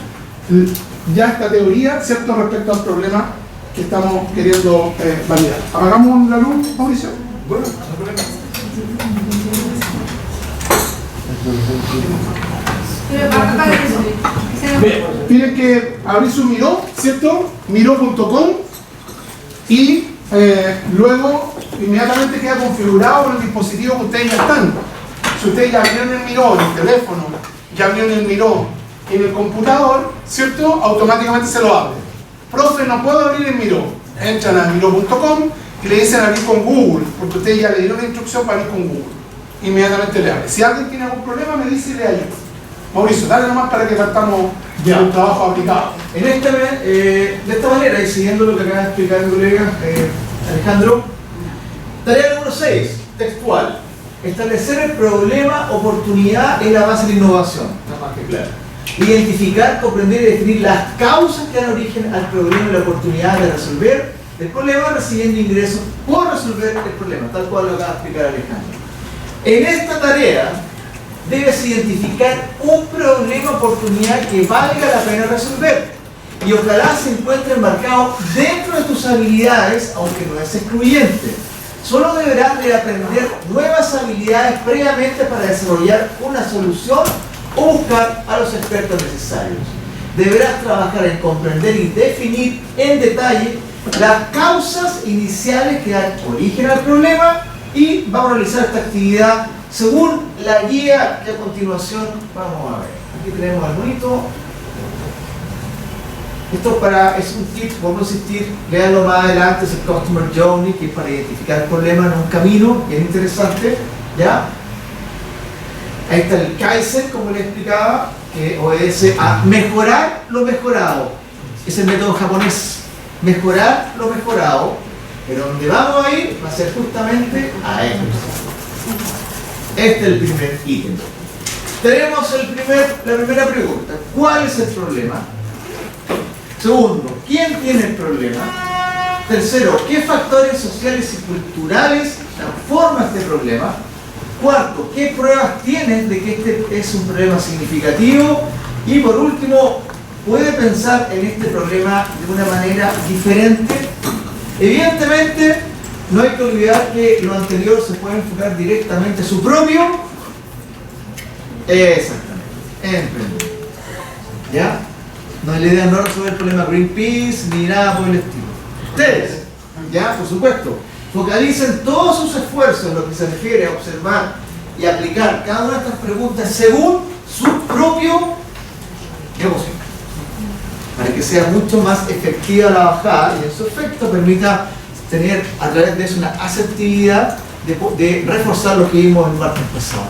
ya esta teoría, ¿cierto?, respecto al problema que estamos queriendo validar. ¿Apagamos la luz, Mauricio? Bueno, no problema. Bien, tienen que abrir su Miro, ¿cierto? Miro.com y luego inmediatamente queda configurado con el dispositivo que ustedes ya están. Si ustedes ya abrieron el Miro en el teléfono, ya abrieron el Miro en el computador, ¿cierto? Automáticamente se lo abre. Profe, no puedo abrir el Miro. Entran a Miro.com y le dicen abrir con Google, porque ustedes ya le dieron la instrucción para abrir con Google. Inmediatamente le abre. Si alguien tiene algún problema, me dice y le ayudo. Mauricio, dale nomás para que partamos ya un trabajo aplicado. De esta manera, y siguiendo lo que acaba de explicar mi colega Alejandro, tarea número 6, textual. Establecer el problema, oportunidad es la base de la innovación. Está más que claro. Identificar, comprender y definir las causas que dan origen al problema y la oportunidad de resolver el problema, recibiendo ingresos por resolver el problema, tal cual lo acaba de explicar Alejandro. En esta tarea debes identificar un problema, oportunidad que valga la pena resolver y ojalá se encuentre enmarcado dentro de tus habilidades, aunque no es excluyente. Solo deberás de aprender nuevas habilidades previamente para desarrollar una solución o buscar a los expertos necesarios. Deberás trabajar en comprender y definir en detalle las causas iniciales que dan origen al problema y vamos a realizar esta actividad según la guía que a continuación vamos a ver. Aquí tenemos al bonito. Esto es un tip, por no insistir, leanlo más adelante, es el Customer Journey, que es para identificar el problema en un camino, que es interesante, ¿ya? Ahí está el Kaizen, como les explicaba, que obedece a mejorar lo mejorado. Es el método japonés, mejorar lo mejorado, pero donde vamos a ir va a ser justamente a eso. Este es el primer ítem. Tenemos la primera pregunta, ¿cuál es el problema? Segundo, ¿quién tiene el problema? Tercero, ¿qué factores sociales y culturales transforman este problema? Cuarto, ¿qué pruebas tienes de que este es un problema significativo? Y por último, ¿puede pensar en este problema de una manera diferente? Evidentemente, no hay que olvidar que lo anterior se puede enfocar directamente a su propio. Exactamente. Emprendimiento. ¿Ya? No es la idea no resolver el problema Greenpeace ni nada por el estilo. Ustedes, ya, por supuesto, focalicen todos sus esfuerzos en lo que se refiere a observar y aplicar cada una de estas preguntas según su propio negocio, para que sea mucho más efectiva la bajada y en su efecto permita tener a través de eso una asertividad de reforzar lo que vimos el martes pasado.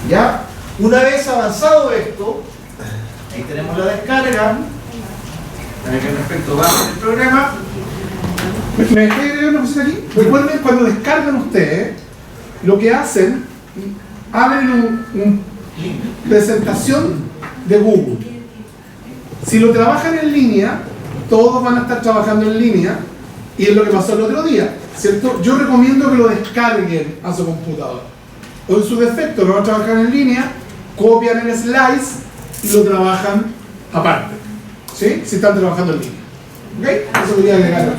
¿Ya? Una vez avanzado esto, ahí tenemos la descarga, para que respecto va el programa. ¿Me dejé agregar una cosita aquí? Recuerden, cuando descargan ustedes, lo que hacen, abren una presentación de Google. Si lo trabajan en línea, todos van a estar trabajando en línea, y es lo que pasó el otro día, ¿cierto? Yo recomiendo que lo descarguen a su computador. O en su defecto, lo van a trabajar en línea, copian el slice y lo trabajan aparte, ¿sí? Si están trabajando en línea. ¿Ok? Eso quería agregar.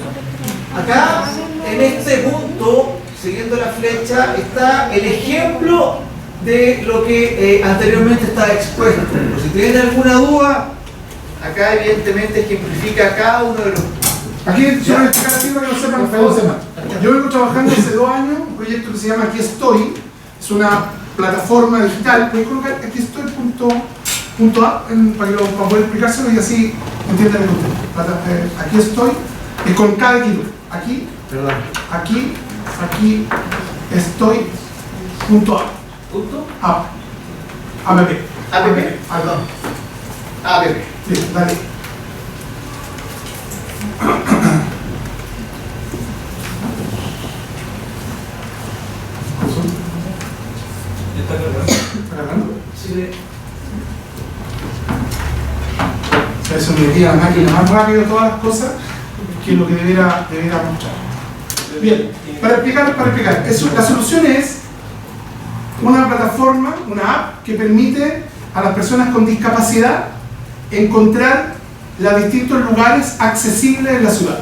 Acá, en este punto, siguiendo la flecha, está el ejemplo de lo que anteriormente estaba expuesto. Por si tienen alguna duda, acá evidentemente ejemplifica cada uno de los puntos. Aquí solo explicar así para que lo sepan, para que lo sepan. Yo vengo trabajando hace 2 años un proyecto que se llama Aquí Estoy. Es una plataforma digital. Voy a colocar aquí estoy.app para poder explicárselo y así entiendan el contenido. Aquí estoy, es con cada equipo. Aquí, Perdón. aquí estoy.app. ¿Punto? App. APP. Perdón. APP. Sí, dale. ¿Está cargando? ¿Está cargando? Sí. Eso me guía la máquina más rápido todas las cosas que lo que debiera mostrar. Bien, para explicar, la solución es una plataforma, una app que permite a las personas con discapacidad encontrar los distintos lugares accesibles en la ciudad.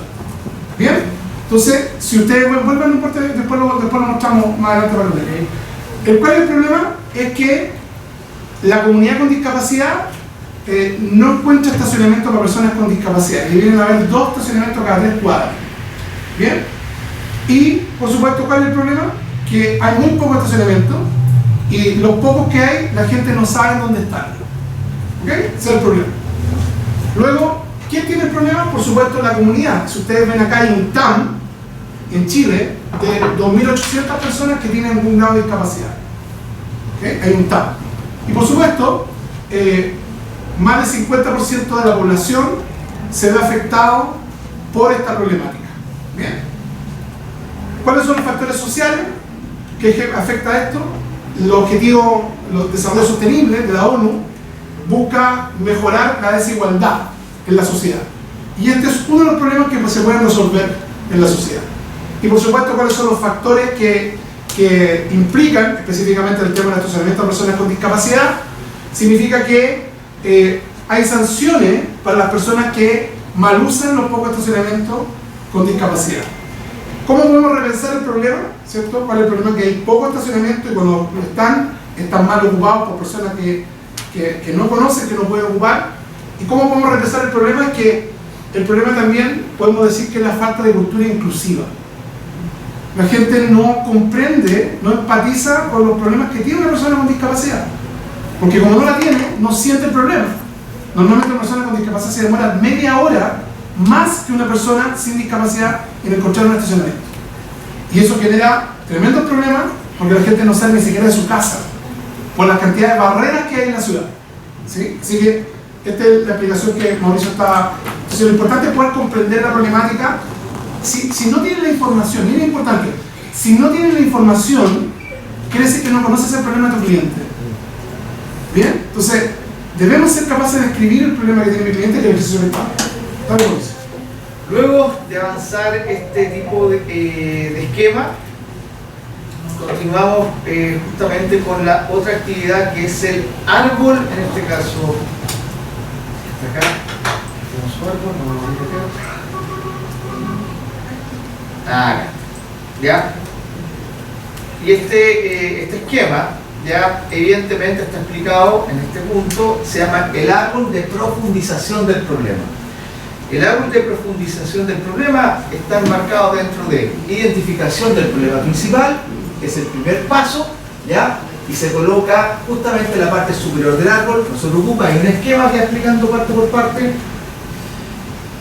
Bien, entonces si ustedes vuelven, no importa, después lo mostramos más adelante para ustedes. ¿Cuál es el problema? Es que la comunidad con discapacidad no encuentra estacionamiento para personas con discapacidad y vienen a haber 2 estacionamientos cada 3 cuadras. Bien, y por supuesto, ¿cuál es el problema? Que hay muy poco estacionamiento y los pocos que hay, la gente no sabe dónde están. ¿Ok? Ese es el problema. Luego, ¿quién tiene el problema? Por supuesto, la comunidad. Si ustedes ven acá, hay un TAM en Chile de 2.800 personas que tienen algún grado de discapacidad. ¿Ok? Hay un TAM. Y por supuesto, más del 50% de la población se ve afectado por esta problemática. Bien. ¿Cuáles son los factores sociales que afectan a esto? Los objetivos, los desarrollos sostenibles de la ONU busca mejorar la desigualdad en la sociedad. Y este es uno de los problemas que se pueden resolver en la sociedad. Y por supuesto, ¿cuáles son los factores que implican específicamente el tema del estacionamiento de personas con discapacidad? Significa que hay sanciones para las personas que mal usan los pocos estacionamientos con discapacidad. ¿Cómo podemos repensar el problema? ¿Cierto? ¿Cuál es el problema? Que hay poco estacionamiento y cuando están mal ocupados por personas que no conocen, que no pueden ocupar. ¿Y cómo podemos repensar el problema? Es que el problema también podemos decir que es la falta de cultura inclusiva. La gente no comprende, no empatiza con los problemas que tiene una persona con discapacidad. Porque como no la tiene, no siente el problema. Normalmente una persona con discapacidad se demora media hora más que una persona sin discapacidad en encontrar un estacionamiento. Y eso genera tremendos problemas porque la gente no sale ni siquiera de su casa por la cantidad de barreras que hay en la ciudad. ¿Sí? Así que esta es la explicación que Mauricio estaba... Entonces lo importante es poder comprender la problemática. Si no tienen la información, y es importante, si no tienen la información, quiere decir que no conoces el problema de tu cliente. ¿Bien? Entonces, debemos ser capaces de describir el problema que tiene mi cliente y que necesita el Luego de avanzar este tipo de esquema, continuamos justamente con la otra actividad que es el árbol, en este caso, acá, tenemos su árbol, no lo voy a acá, ¿ya? Y este esquema, ya evidentemente está explicado en este punto, se llama el árbol de profundización del problema. El árbol de profundización del problema está enmarcado dentro de identificación del problema principal, que es el primer paso, ¿ya? Y se coloca justamente en la parte superior del árbol. No se preocupa, hay un esquema que va explicando parte por parte.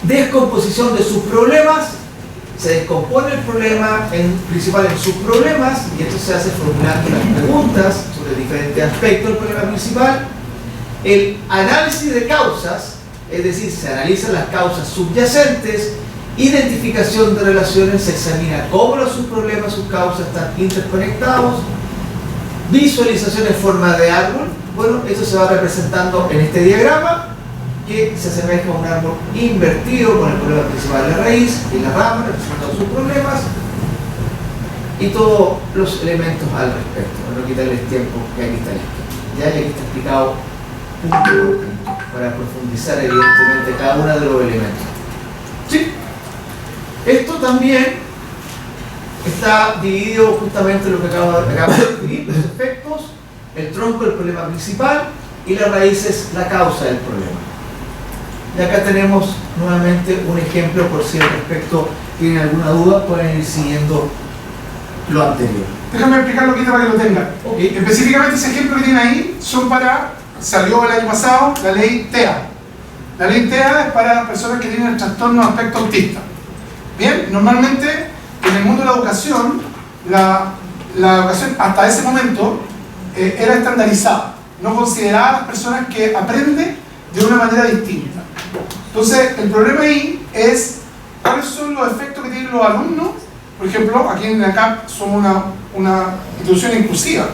Descomposición de sus problemas. Se descompone el problema principal en subproblemas y esto se hace formulando las preguntas sobre diferentes aspectos del problema principal. El análisis de causas, es decir, se analizan las causas subyacentes, identificación de relaciones, se examina cómo los subproblemas, sus causas están interconectados, visualización en forma de árbol. Bueno, esto se va representando en este diagrama, que se asemeja a un árbol invertido con el problema principal de la raíz y la rama representando sus problemas y todos los elementos al respecto. Para no quitarles tiempo, que aquí está listo. Ya aquí está explicado punto por punto para profundizar evidentemente cada uno de los elementos. ¿Sí? Esto también está dividido justamente en lo que acabo de definir, los efectos, el tronco del problema principal y la raíz es la causa del problema. Y acá tenemos nuevamente un ejemplo, por si al respecto tienen alguna duda, pueden ir siguiendo lo anterior. Déjame explicarlo aquí para que lo tengan. Ok. Específicamente ese ejemplo que tienen ahí salió el año pasado la ley TEA. La ley TEA es para personas que tienen el trastorno de aspecto autista. Bien, normalmente en el mundo de la educación, la educación hasta ese momento era estandarizada. No consideraba a las personas que aprenden de una manera distinta. Entonces, el problema ahí es cuáles son los efectos que tienen los alumnos. Por ejemplo, aquí en la CAP somos una institución inclusiva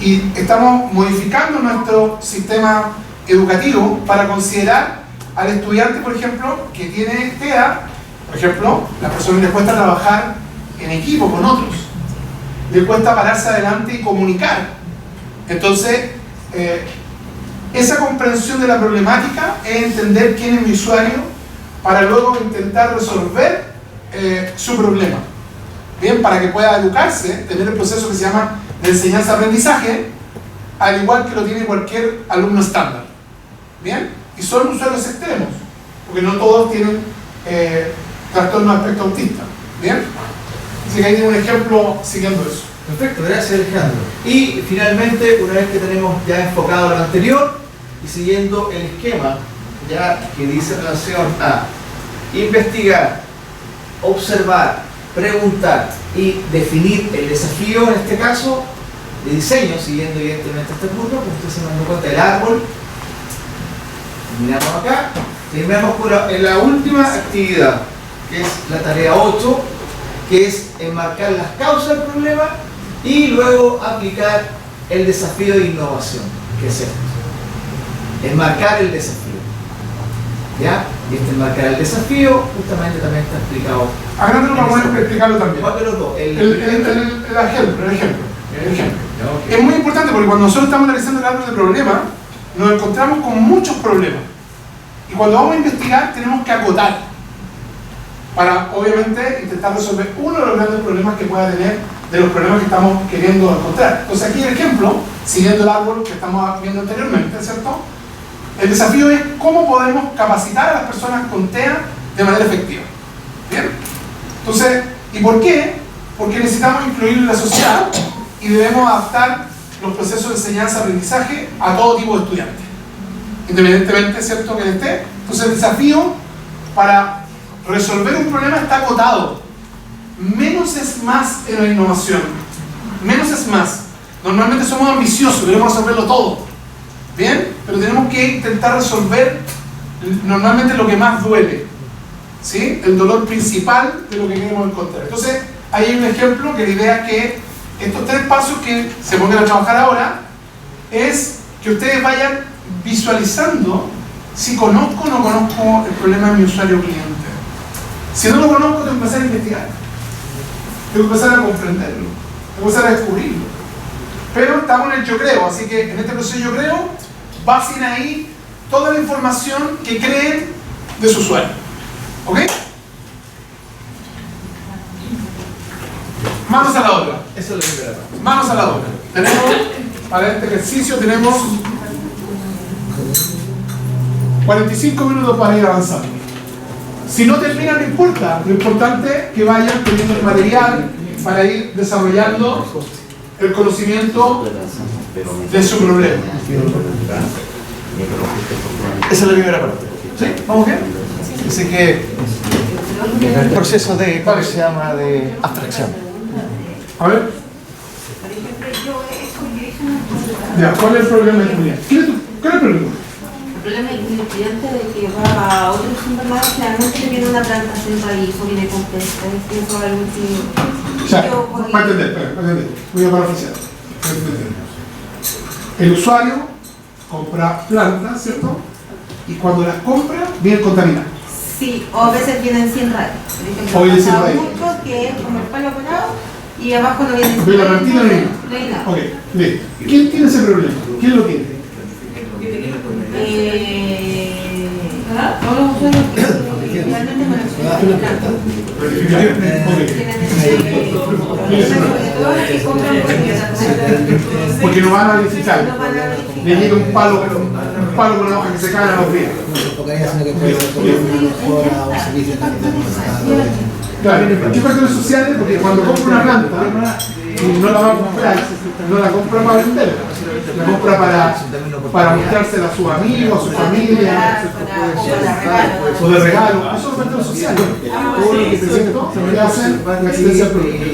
y estamos modificando nuestro sistema educativo para considerar al estudiante, por ejemplo, que tiene TEA. Por ejemplo, las personas les cuesta trabajar en equipo con otros, les cuesta pararse adelante y comunicar. Entonces, esa comprensión de la problemática es entender quién es mi usuario para luego intentar resolver su problema. Bien, para que pueda educarse, tener el proceso que se llama de enseñanza-aprendizaje, al igual que lo tiene cualquier alumno estándar. Bien, y son usuarios extremos, porque no todos tienen trastorno de aspecto autista. Bien, así que ahí tiene un ejemplo siguiendo eso. Perfecto, gracias Alejandro. Y finalmente, una vez que tenemos ya enfocado lo anterior y siguiendo el esquema ya que dice en relación a investigar, observar, preguntar y definir el desafío, en este caso de diseño, siguiendo evidentemente este punto, como ustedes se dan cuenta, el árbol. Miramos acá, terminamos en la última actividad, que es la tarea 8, que es enmarcar las causas del problema y luego aplicar el desafío de innovación, que es esto. Enmarcar el desafío. ¿Ya? Y este enmarcar el desafío justamente también está explicado. Acá tenemos una buena explicarlo también. ¿Cuál de los dos? El ejemplo. Es muy importante porque cuando nosotros estamos analizando el árbol de problemas, nos encontramos con muchos problemas. Y cuando vamos a investigar, tenemos que acotar para, obviamente, intentar resolver uno de los grandes problemas que pueda tener de los problemas que estamos queriendo encontrar. Entonces aquí el ejemplo, siguiendo el árbol que estamos viendo anteriormente, ¿cierto? El desafío es cómo podemos capacitar a las personas con TEA de manera efectiva. ¿Bien? Entonces, ¿y por qué? Porque necesitamos incluir en la sociedad y debemos adaptar los procesos de enseñanza-aprendizaje a todo tipo de estudiantes, independientemente, ¿cierto?, que esté. Entonces el desafío para resolver un problema está acotado. Menos es más en la innovación. Menos es más. Normalmente somos ambiciosos, queremos resolverlo todo. ¿Bien? Pero tenemos que intentar resolver normalmente lo que más duele. ¿Sí? El dolor principal de lo que queremos encontrar. Entonces, ahí hay un ejemplo que la idea es que estos 3 pasos que se pongan a trabajar ahora es que ustedes vayan visualizando si conozco o no conozco el problema de mi usuario cliente. Si no lo conozco, tengo que empezar a investigar. Tengo que empezar a comprenderlo. Tengo que empezar a descubrirlo. Pero estamos en el yo creo, así que en este proceso yo creo, basen ahí toda la información que creen de su usuario. ¿Ok? Manos a la obra. Eso es lo que era. Manos a la obra. Tenemos, para este ejercicio tenemos 45 minutos para ir avanzando. Si no terminan, no importa. Lo importante es que vayan teniendo el material para ir desarrollando el conocimiento de su problema. Esa es la primera parte. ¿Sí? ¿Vamos bien? Así que el proceso de, ¿cómo se llama?, de abstracción. A ver. Ya, ¿cuál es el problema del estudiante? ¿Cuál es el problema? El problema es que el estudiante de que va a otros internados generalmente le viene una plantación raíz o viene compuesta, es que eso es algo que... O sea, para entender, para entender. Voy a parafrasear. El usuario compra plantas, ¿cierto? Y cuando las compra, vienen contaminadas. Sí, o a veces vienen sin raíz. O vienen sin raíz. Que es como el palo colado y abajo no viene sin Pero la plantilla no viene. no hay nada. Ok, listo. ¿Quién tiene ese problema? ¿Quién lo tiene? Todos los usuarios que realmente me lo Porque no van a verificar. Le llega un palo palo con una hoja que se cae a los días. No se enfocaría, sino que puede ser como una mejora o un servicio en calidad de estado. Claro, ¿qué factores sociales? Porque cuando compra una planta y no la va a comprar, no la compra para venderla, la compra para mostrársela a sus amigos, a su familia, o de regalo. Esos son factores sociales. Todo lo que presenta que hacen la existencia del producto.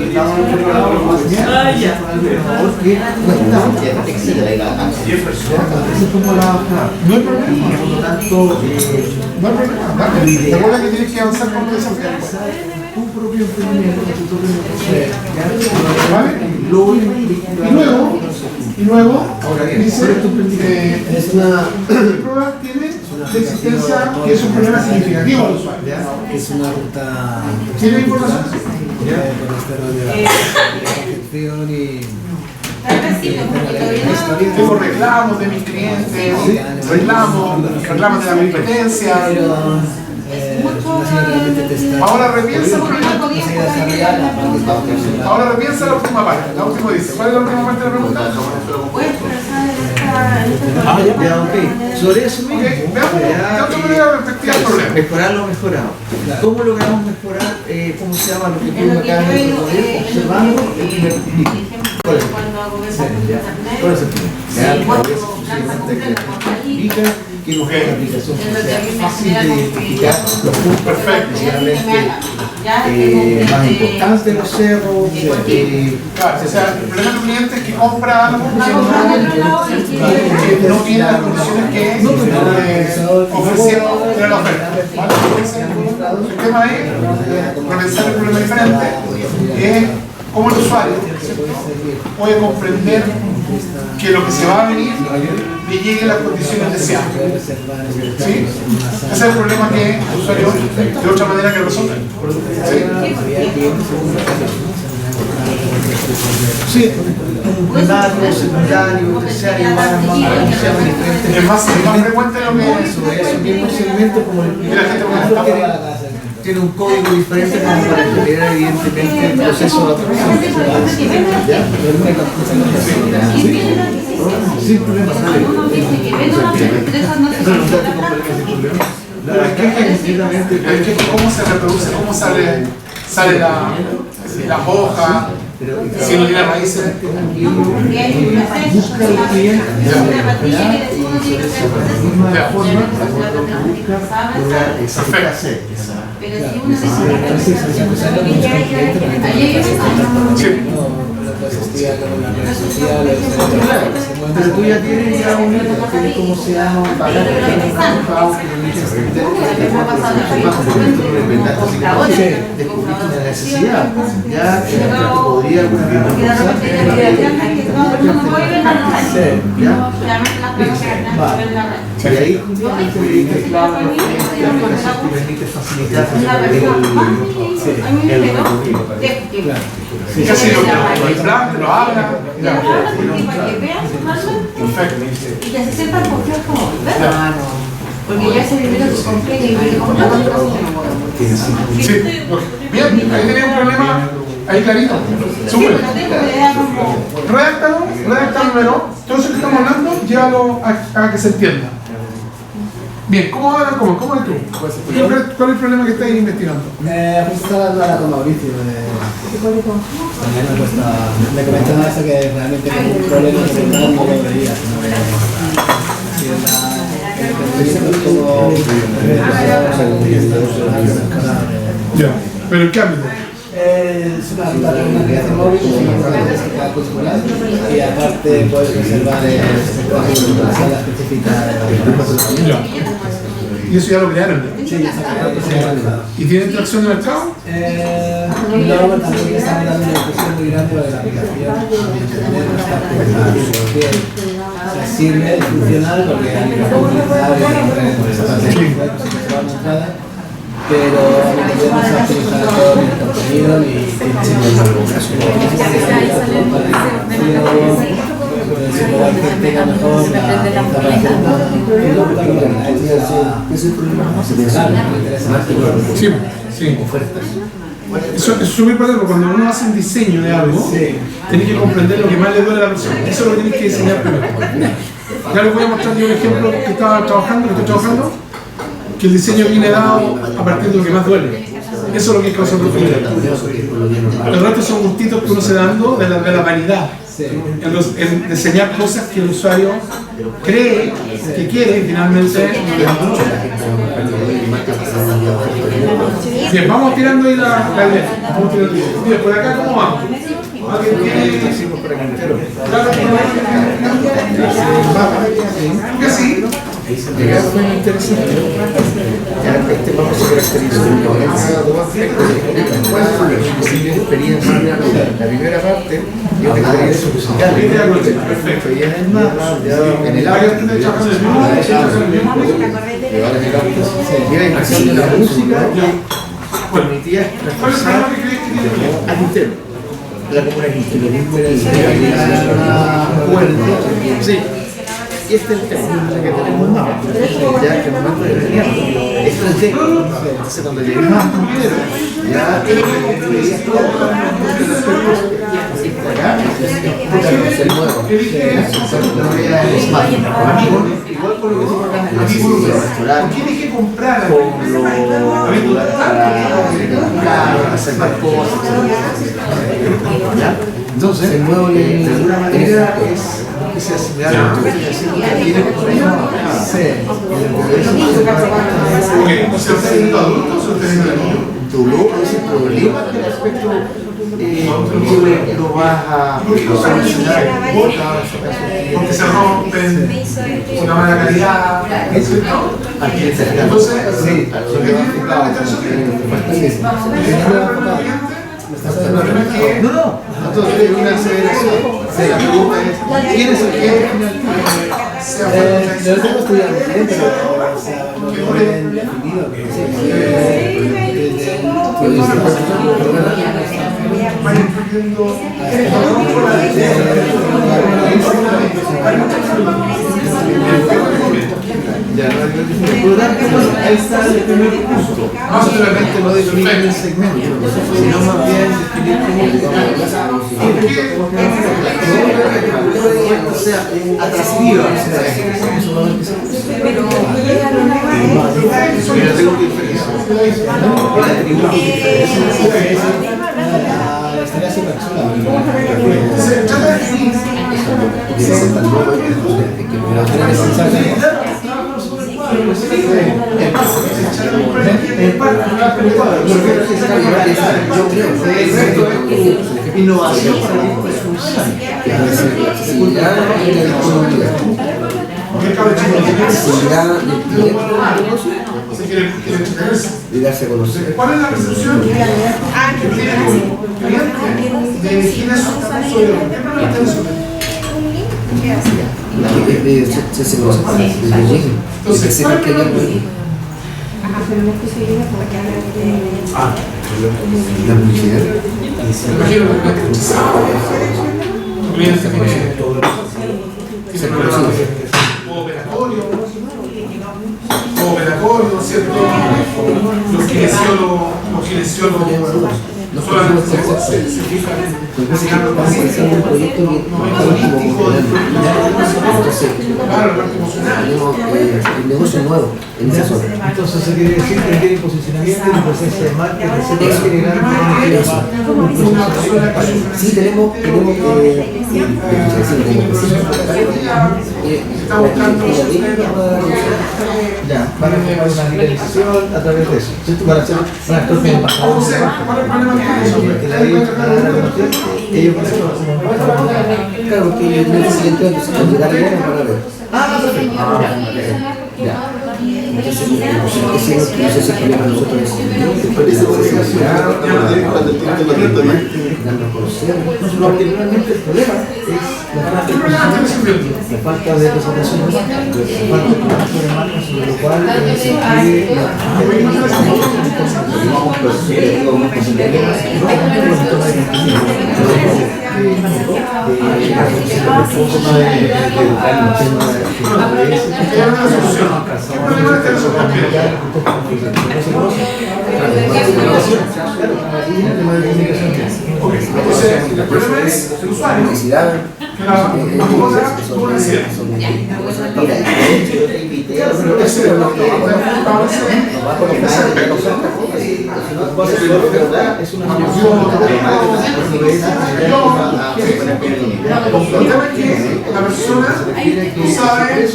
Eso es como la baja. No hay problema. Y por lo tanto, No hay problema. Dale. Recuerda que tienes que avanzar con tu desafío. tu propio emprendimiento, tu propio negocio. ¿Vale? Y luego dice Es una, el programa tiene de existencia que es un problema significativo al usuario. es una ruta ¿Tiene información? con este rollo de gestión y Tengo reclamos de mis clientes, reclamos de la competencia. Ahora repiensa la última parte. La última dice, ¿cuál es la última parte de la pregunta? Ya, ok. Sobre eso mismo, Ok, veamos de otra manera perspectiva del problema. mejorar lo mejorado. ¿Cómo logramos mejorar, cómo se llama lo que tú acá en el poder, observando el primer tipo? Cuando hago ventas por internet, Que nos una aplicación que sea fácil de identificar los puntos Perfecto. más importantes de los cerros. Claro, o sea, el problema del cliente es que compra algo que no tiene las condiciones que ofrecieron en la oferta. ¿Vale? El tema es repensar el problema diferente, es cómo el usuario, ¿cierto?, puede comprender que lo que se va a venir le llegue a las condiciones deseadas. ¿Sí? Ese es el problema que el usuario de otra manera que resuelve. Sí, primario, secundario, terciario, diferentes. Es más frecuente lo que Eso mismo segmento como el la gente pregunta. tiene un código diferente como para generar evidentemente el proceso de atracción. Sin problema, la queja definitivamente Es que cómo se reproduce, cómo sale la hoja, si no tiene raíces. busca el cliente de la forma lograr hacer. Pero si uno dice Pero tú ya tienes ya un cómo se llama pagar descubriste una necesidad ya podría y ahí permite facilitar el recorrido. Casi el plan, te lo habla. Perfecto. y que se sepan confiar como porque ya se primero que compré y me compré Sí, bien, ahí tenía un problema, ahí clarito. Súper. Redáctamelo, todo eso que estamos hablando, llévalo a que se entienda. Bien, ¿cómo va? ¿Cómo es tú? ¿Cuál es el problema que estáis investigando? Justo estaba hablando con Mauricio me comentaba eso que realmente como un problema que no lo veía, sino Ya, pero ¿en qué ámbito? es una ruta con una aplicación móvil y aparte puedes reservar la sala específica de Ya. ¿Y eso ya lo crearon? Sí, ya está. ¿Y tiene tracción de mercado? No, también está dando una discusión muy grande de la aplicación. No está bien. Sirve, es funcional porque a nivel comunitario pero a nivel no se actualiza todo el contenido ni Sí, sí. Eso es súper importante porque cuando uno hace un diseño de algo, tiene que comprender lo que más le duele a la persona. Eso es lo que tienes que diseñar primero. Ya les voy a mostrar yo un ejemplo que estaba trabajando, que estoy trabajando, que el diseño viene dado a partir de lo que más duele. Eso es lo que es causa profunda. El resto son gustitos que uno se da dando de la vanidad. En diseñar cosas que el usuario cree que quiere y finalmente no le da mucho. Bien, vamos tirando ahí la idea. Vamos tirando. Bien, por acá, ¿cómo vamos? ¿Alguien tiene? ¿Qué sí? Es muy interesante. Este mapa se caracteriza por dos aspectos de experiencia. La primera parte es la experiencia musical. Perfecto. Y en el mapa, en el audio, y la impresión de la música permitía transversar al interno. La comuna interna. Sí. Y este es el tema, que tenemos un mapa, ya que el momento de venir, esto es el tema. Entonces cuando llegamos al puntero, ya veías todo acá, el nuevo, igual por lo que digo acá en el ¿Por qué dije comprar? para hacer más cosas, entonces, el nuevo de alguna manera es que se asimila a lo que estoy haciendo, que tiene por ahí una Ok, ¿no se está teniendo adultos o está teniendo niños? tu logo es el problema del aspecto tú lo vas a solucionar Porque se rompen, una mala calidad. Entonces, lo que tiene que comprar es no, entonces hay una aceleración. La pregunta es, ¿quién es el que Yo lo tengo estudiando bien, pero o sea, no tengo bien definido que por lo tanto, ahí está el primer punto. No solamente no definir el segmento, sino más bien definir cómo o sea atractiva. Pero tengo que diferenciar. El atributo estaría súper chula. innovación para la función. Se quiere entretenerse. Y darse a conocer. ¿Cuál es la percepción que tiene como cliente de quiénes son sobre lo que Se conoce. Entonces, ¿cuál es la publicidad? imagino que el cliente tiene operatorio, ¿cierto? Los kinesiólogos no solamente se fijan en un proyecto que claro, el parte emocional. tenemos un negocio nuevo en esa zona. Entonces se quiere decir que tiene posicionamiento y proceso de marketing, se puede generar Sí, tenemos Está buscando ya, para generar una viralización a través de eso, ¿cierto? Para hacer una propia embajada. ¿Cómo se llama? ¿Cuál es el problema que Que la ellos van a dar a conocer, ellos van a hacer claro que el siguiente año se van a llegar a ver. perfecto. Ya. Entonces, ese es el problema para nosotros. Después de esa publicidad, dando a conocer. No, porque realmente el problema es la falta de presentación, la falta de presentación de marca, la falta de contacto de marca, sobre lo cual se quiere Entonces, el problema es el usuario. que la vacuna tú recibes. Mira, de hecho yo te invité a Pero ese es lo que va a colocar es una el tema es que la persona no sabe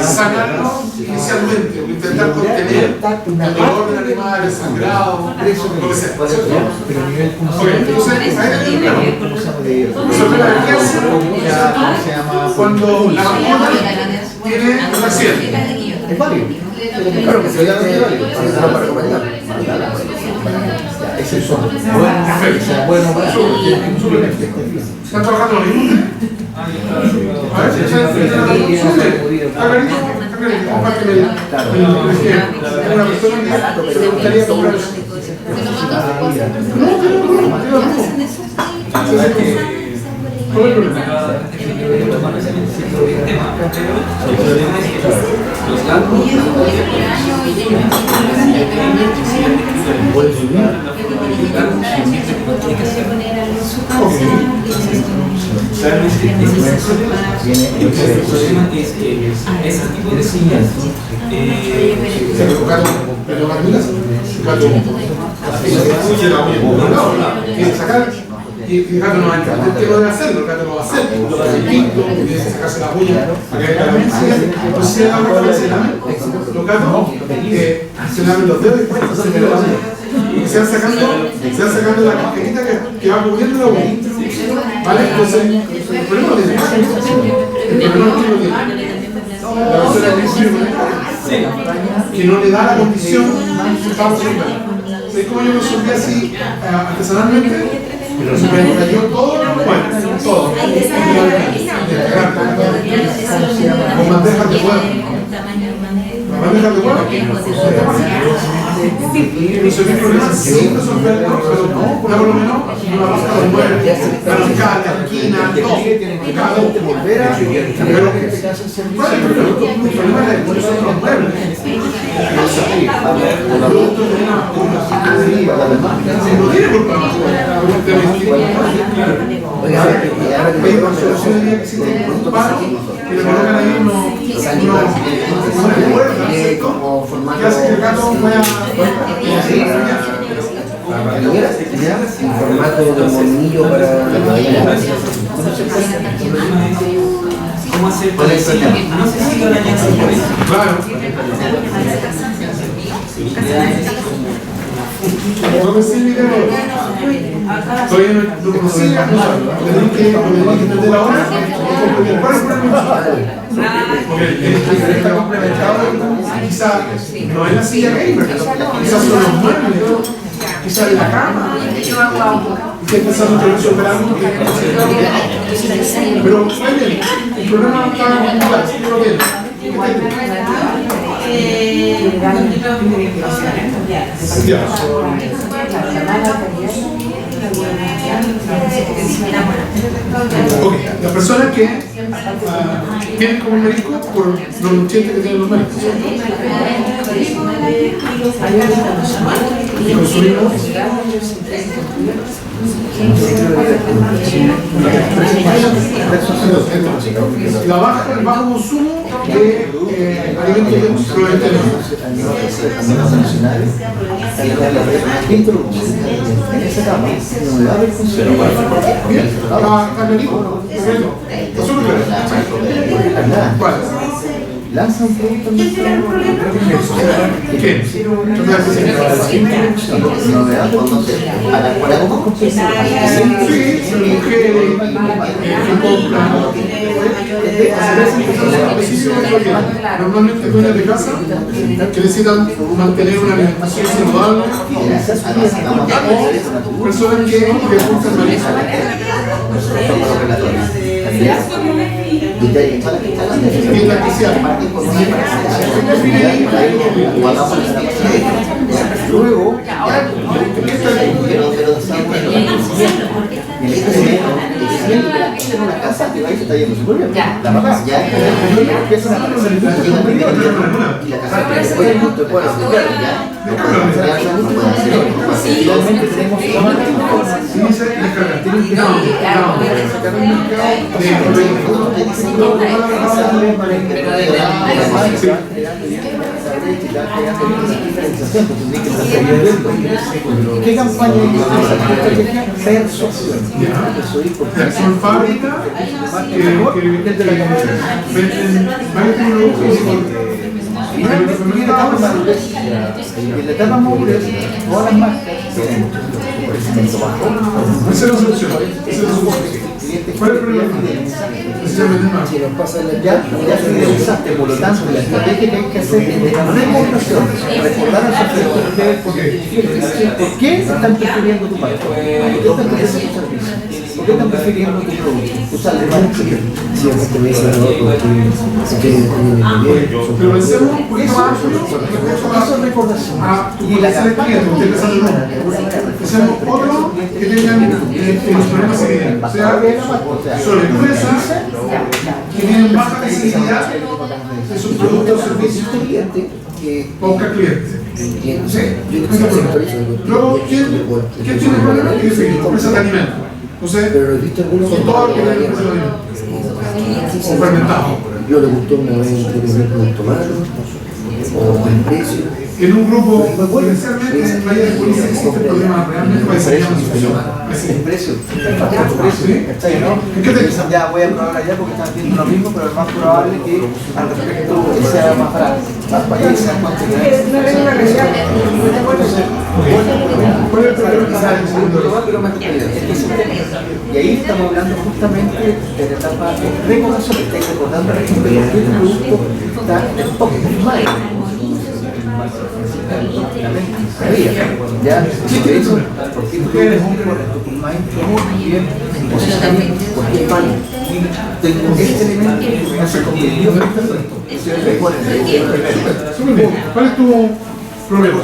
sanarlo inicialmente, o intentar contener el dolor del animal, el sangrado, lo que sea. pero a nivel Ok, entonces ahí hay un problema. Resolver la emergencia cuando la vacuna tiene un accidente. es válido. Claro que se vea válido para recomendar. Es el son. Bueno, para eso, ¿Están trabajando lo mismo? A ver, está clarito, compárteme una persona que le gustaría comprar eso. ¿Cuál es el problema? El problema es que los gatos el problema es que ese tipo de sillas quiere sacar y el gato no va a entrar. ¿Qué no debe hacerlo? El gato no va a hacerlo. Lo va a hacer quinto, tiene que sacarse la uña para que la policía. Entonces se da una fuerza y los gatos se lamen los dedos y después se me lo hacen. Y se van sacando la casquerita que va cubriendo la uña. ¿Vale? Entonces, el problema no tiene nada. El problema no tiene nada. La persona que no le da la condición para resolver. ¿Sabes cómo yo resolví así artesanalmente? Me cayó todo lo bueno, todo. Con bandejas de huevo. Con bandejas de huevo. Resolví problemas sin resolverlo, pero por lo menos una basta de muebles, la fiscal, la esquina, todo. Cada uno. Pero, ¿cuál es el problema? El problema es la evolución de los muebles. Los productos de una vacuna. No tiene culpa la vacuna. Oiga, Hay una solución que existe en un paro que le colocan ahí una cuerda, ¿cierto? Que hace que el gato vaya en formato de monillo para ¿cómo hacer para eso? No necesito la llanta por eso. claro. No me sirve de nuevo. Todavía no conocía, no sabía. Tenés que entender ahora. Porque está complementado. Quizá no es la silla gamer, quizás son los muebles, quizás es la cama. Y que pensando que resolver algo que no sé. Pero, oye, el problema está complicado, sí lo tiene. Ok, las personas que tienen como médico por los nutrientes que tienen los médicos y consumimos el bajo consumo de alimentos proteínas. en esa cama, no le da el función. ¿Cuál? Lanza un producto ¿Qué? Novedad cuando se para cómo Sí, mujeres que compran. Normalmente dueñas de casa que necesitan mantener una alimentación saludable o personas que les gusta el marisco. Y la luego, una casa que va a ir está yendo súper bien. Ya. La papá. Ya. Empiezan a aparecer el gusto conmigo y la casa después el gusto puede estudiar. Finalmente tenemos Si dice descargar, tiene que sacar el mercado ¿qué campaña hay? Persuasión. Eso es importante. son fábricas que venden varios productos. Y en la etapa madurez, en la etapa madurez, todas las marcas tienen por ejemplo bajo. Esa es la solución. Esa es la solución. ¿Cuál es el problema? Si nos pasa ya fidelizaste, por lo tanto, la estrategia que hay que hacer es de recordación, recordar a sus clientes por qué están prefiriendo tu marca, por qué están prefiriendo tu servicio, por qué están prefiriendo tu producto, usarle más Siempre me dicen, no, porque Pero pensemos un poquito más eso es recordación. y la cliente, usted pensando en uno. Pensemos otro que tengan los problemas similares. O sea, son empresas que tienen baja necesidad de sus productos o servicios para buscar clientes. no sé, Luego, ¿quién tiene problemas? ¿Quién es empresas de alimentos? Entonces, pero ¿viste alguno? son todos los que tienen empresas de alimentos. O fermentados. Yo le gustó una vez un producto malo, o el precio. En un grupo, potencialmente, en playa de policía existe el problema realmente para diseñar una solución. El precio, ¿cachai? ¿No? ¿En qué te Piensan, ya voy a probar allá porque están haciendo lo mismo, pero es más probable que al respecto sea más barato. Más para allá sea más ¿Cuál es el problema que está diciendo? y ahí estamos hablando justamente de la etapa de recordación, que estáis recordando a la gente que el producto está en el pocket, ya, de hecho, porque tú eres un correcto muy bien posicionamiento, porque tengo este elemento que me hace competitivo. ¿Cuál es tu problema?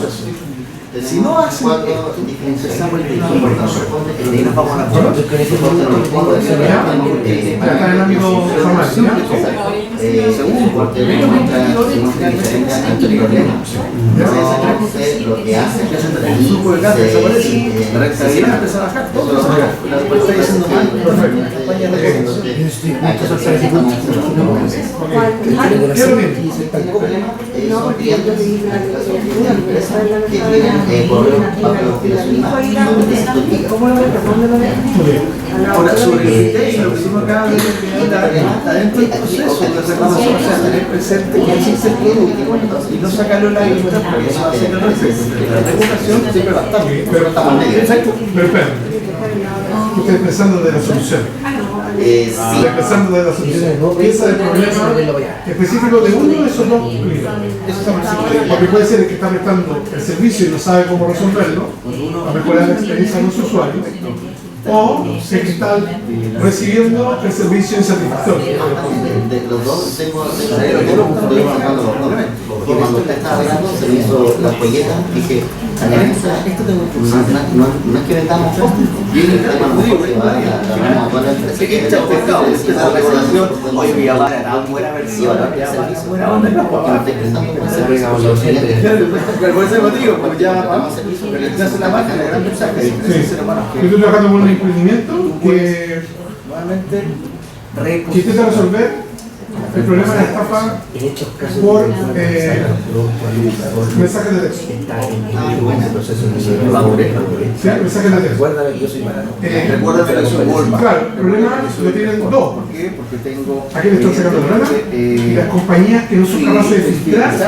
Si no hacen esto, empezamos el tejido, y de ahí nos vamos a la forma. Acá en el ámbito formal, Según porque muestra diferencia entre los problemas. Entonces, lo que hace es El flujo de gas desaparece, la recta empieza a bajar, todo eso lo está diciendo mal. Campaña de son clientes, en el caso de una empresa, que tienen problemas para producir su imagen. Ahora, sobre el criterio, lo que hicimos acá está dentro del proceso de reclamación, o sea, tener presente que existe el producto y no sacarlo a la vista, porque eso va a ser el proceso. La regulación siempre va a estar, pero estamos en medio. Exacto. Pero espera. Estoy pensando de la solución. Estoy pensando de la solución. Piensa del problema específico de uno de esos dos libros. Porque puede ser el que está prestando el servicio y no sabe cómo resolverlo, a mejorar la experiencia de los usuarios, o el que está recibiendo el servicio insatisfactorio. De los dos tengo estoy trabajando los dos. Porque cuando usted estaba hablando se me hizo la polleta, dije, no es que vendamos poco, viene el tema mejor que va a la toda la empresa. La regulación, oye, mi mamá era tan buena versión, buena onda, Porque me estoy prestando un servicio a los clientes. por ese motivo, pues ya vamos a servicio, pero ya hace la marca, la gran mensaje, Sí. Yo estoy trabajando con un emprendimiento que nuevamente intenta resolver el problema de la estafa por mensajes de texto. Sí, mensajes de texto. Recuérdame, yo soy barato. recuerda que la suba. Claro, el problema lo tienen dos. ¿Por qué? Porque tengo. Aquí le están sacando el problema y las compañías que no son capaces de filtrar la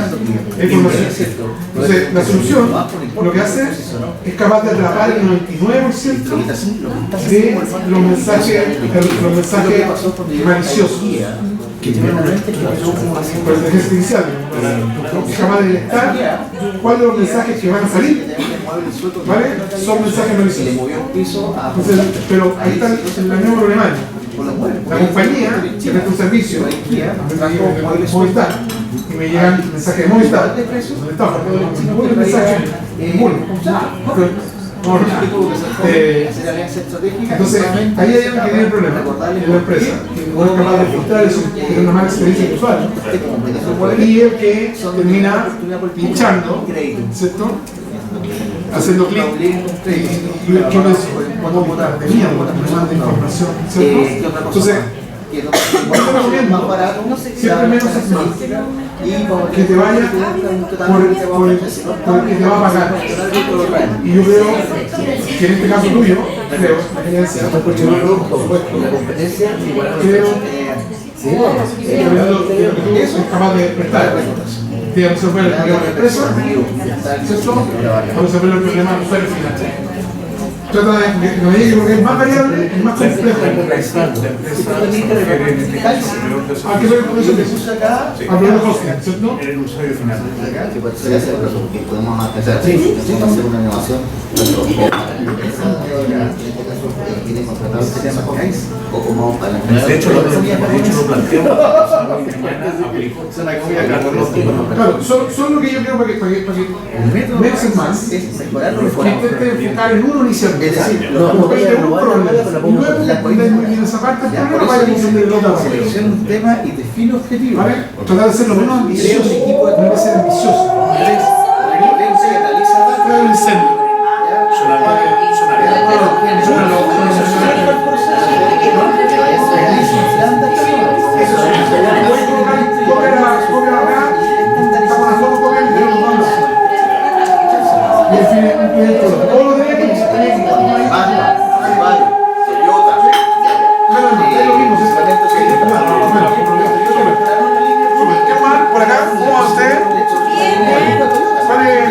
información. Entonces, la solución lo que hace es capaz de atrapar el 99% de los mensajes maliciosos. Que generalmente Por el inteligencia artificial, es capaz de detectar cuáles son los mensajes que van a salir, ¿vale? Son mensajes le maliciosos. movió el piso a. Entonces, pero ahí está el mismo problema. La compañía que presta un servicio, Movistar, y me llegan mensajes de Movistar, ¿dónde está? Porque no el mensaje, ninguno. hacer alianza estratégica. Entonces, ahí hay alguien que tiene el problema en la empresa, que no es capaz de filtrar eso, que tiene una mala experiencia de usuario. Y el que termina pinchando, ¿cierto? Haciendo clic y ¿qué no es? Cuando votar de mierda, me manda información, ¿cierto? Entonces, yo recomiendo siempre menos es más, que te vaya por el que te va a pagar. Y yo creo que en este caso tuyo, creo, la experiencia, por supuesto, creo que eso es capaz de prestar, de resolver el problema de empresa, ¿cierto? O resolver el problema de usuario final. Trata de no digo que es más variable, es más complejo. ¿A qué ver con eso que se usa acá? A problema de hosting, ¿cierto? El usuario final. Que puede ser hacer porque podemos hacer una innovación tiene contratado este tema o como para la empresa. De hecho, lo planteamos mañana aplico. Claro, solo que yo creo para que menos es más, es mejorar que intente enfocar en uno inicialmente. Es decir, como que un problema, y luego entender muy bien esa parte, pero vaya a entender el otro. selecciona un tema y define objetivos. ¿Vale? Tratar de ser lo menos ambicioso, no que ser ambicioso. Creo el incendio.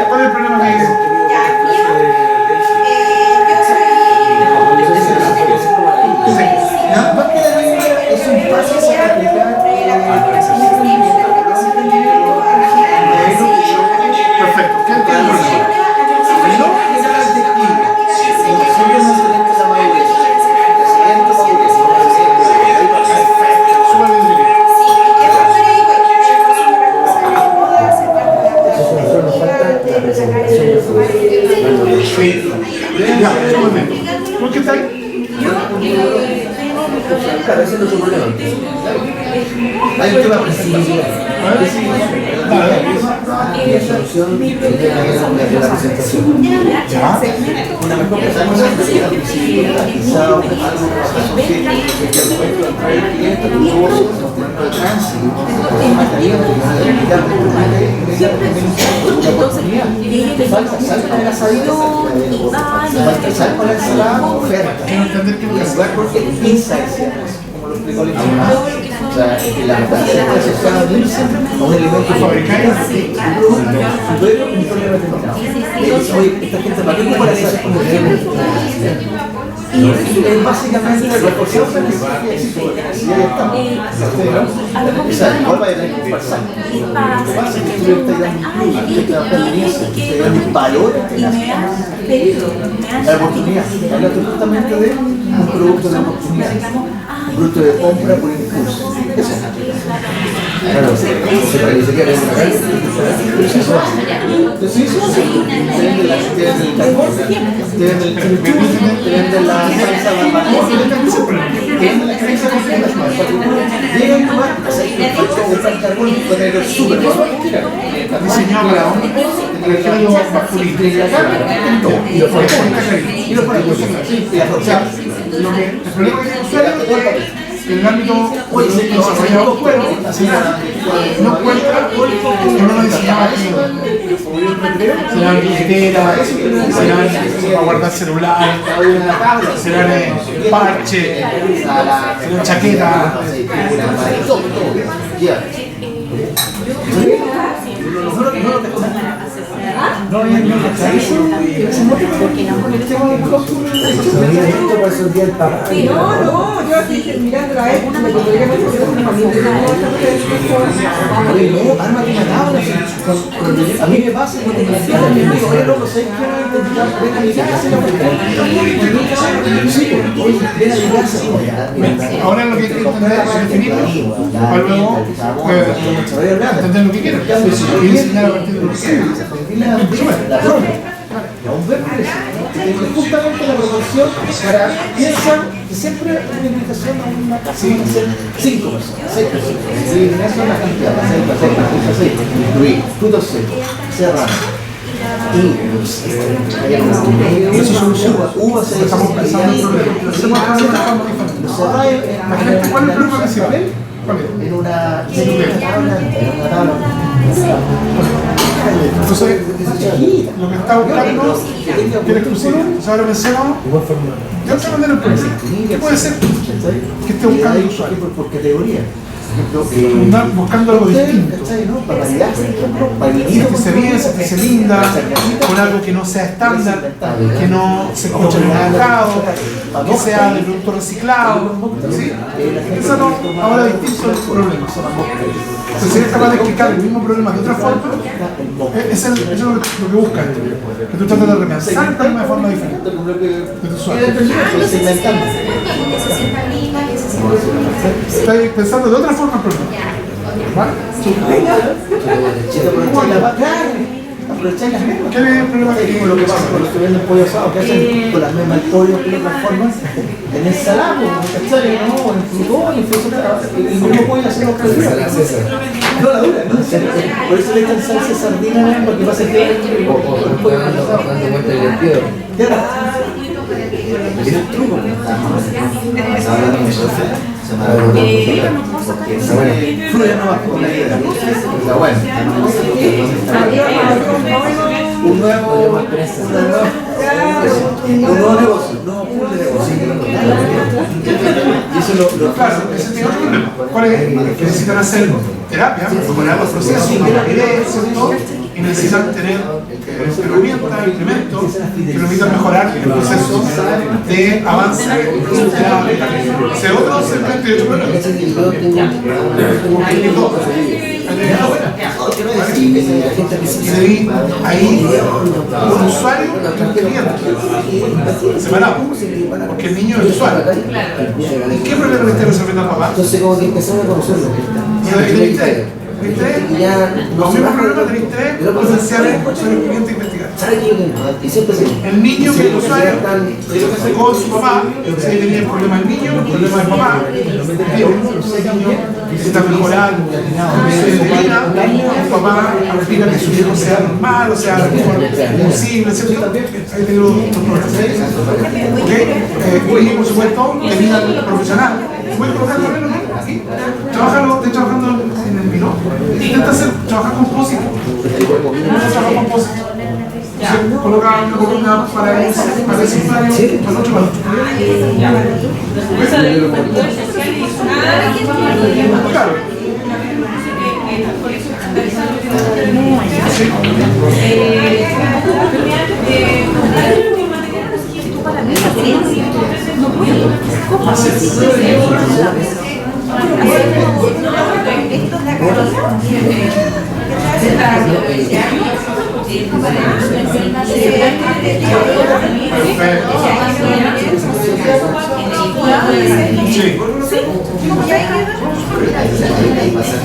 ¿Cuál es el problema que hay? Perfecto. ¿Qué entiendes? Ya, un momento. ¿Por qué está ahí? Claro, ese no es un problema. Hay un tema preciso. La solución de la presentación. Una mejor presentación quizá algo que asocie que al momento de entrar el cliente, tu negocio, momento de tránsito, más caliente, una oportunidad. Falta sal para el asadito, falta sal para la ensalada, oferta. Porque insights, como lo explicó el ingeniero. O sea, la pantalla puede asociar a un elemento fabricado pero un problema determinado. Oye, esta gente para qué para hacer como es básicamente la porción de necesidad. O sea, igual va a tener que conversar. Lo que pasa es que tú le estás dando un plus, le estás dando experiencia, le estás dando valor a la oportunidad. Habla justamente de un producto de oportunidad. Producto de compra por impulso. Eso es. Claro, se parece que hay una de la salsa de la llega un lugar, el carbón puede ser súper diseñado para el género masculino. Y lo pone y lo pone. O sea, el problema que tiene el usuario en el ámbito desarrollado fuera, no encuentra que no lo diseñaba aquí. Serán billeteras, serán para guardar celulares, serán parche, serán chaquetas. No, porque no, yo estoy mirando la época, me podría meter una familia. A mí me pasa cuando me decían a mi amigo, oye, loco, ¿sabes qué? Ven a mi casa y ven a mi casa. Ahora lo que hay que entender es definirlo, para luego entender lo que quieres y enseñar a partir de lo que quieres. un verbo es justamente la proporción para piensa que siempre una invitación a una casa van a ser 5 personas, 6 personas. Y en eso es la cantidad, 6, incluir frutos secos, serranos. Y eso son uvas, Estamos pensando en problemas. Hacemos de otra forma diferente. Imagínate, ¿cuál es el problema principal? ¿Cuál es? en una tabla. Entonces, lo que está buscando que era exclusivo. Entonces ahora pensemos de otra manera el problema. ¿Qué puede ser que esté buscando el usuario? Por categoría. Andar buscando algo distinto. Para validar, por ejemplo, para Sentirse bien, sentirse linda, con algo que no sea estándar, que no se escuche en el mercado, que sea de producto reciclado. ¿Sí? Pensando ahora distinto el problema. Entonces, si eres capaz de explicar el mismo problema de otra forma, eso es lo que buscas. Que tú tratas de repensar el problema de forma diferente. De tu usuario. Estás pensando de otra forma el problema. ¿Vale? Aprovechar las mismas. ¿Qué es el problema que Lo que pasa con los que venden pollo asado, que hacen con las mismas pollo que lo transforman en ensalada, ¿cachai? No, en frutón, en fruta, y no pueden hacer los pollos. No, la dura, ¿no? Por eso le echan salsa sardina, porque pasa que el pollo asado. Es el truco que estamos hablando mucho. Fluye nomás con la idea. Un nuevo negocio, un nuevo pool de negocio. Y eso lo claro, ese tiene otro problema. ¿Cuál es? Que necesitan hacer terapia, mejorar los procesos, más rapidez, ¿cierto? Y necesitan tener herramientas, implementos que permitan mejorar el proceso de avance de la aplicación. Ese otro segmento y otro problema. Y ahí un usuario y un cliente separado, porque el niño es el usuario. ¿Y qué problema le está resolviendo al papá? Entonces, como que empezamos a conocerlo. Los mismos problemas tenéis tres potenciales sobre el cliente investigar. El niño que es el usuario con su papá, si tenía el problema del niño, el problema del papá, ese niño necesita mejorar, se determina, el papá aspira que su hijo sea normal, o sea posible, ¿cierto? Ahí tengo otros problemas. ¿Ok? Y por supuesto, termina el profesional. Voy a colocar también lo mismo aquí. Estoy trabajando en el vino. Intenta trabajar con Pósito. Trabajar con Pósito. Entonces, coloca una columna para ese usuario, para el otro, para el otro. Claro.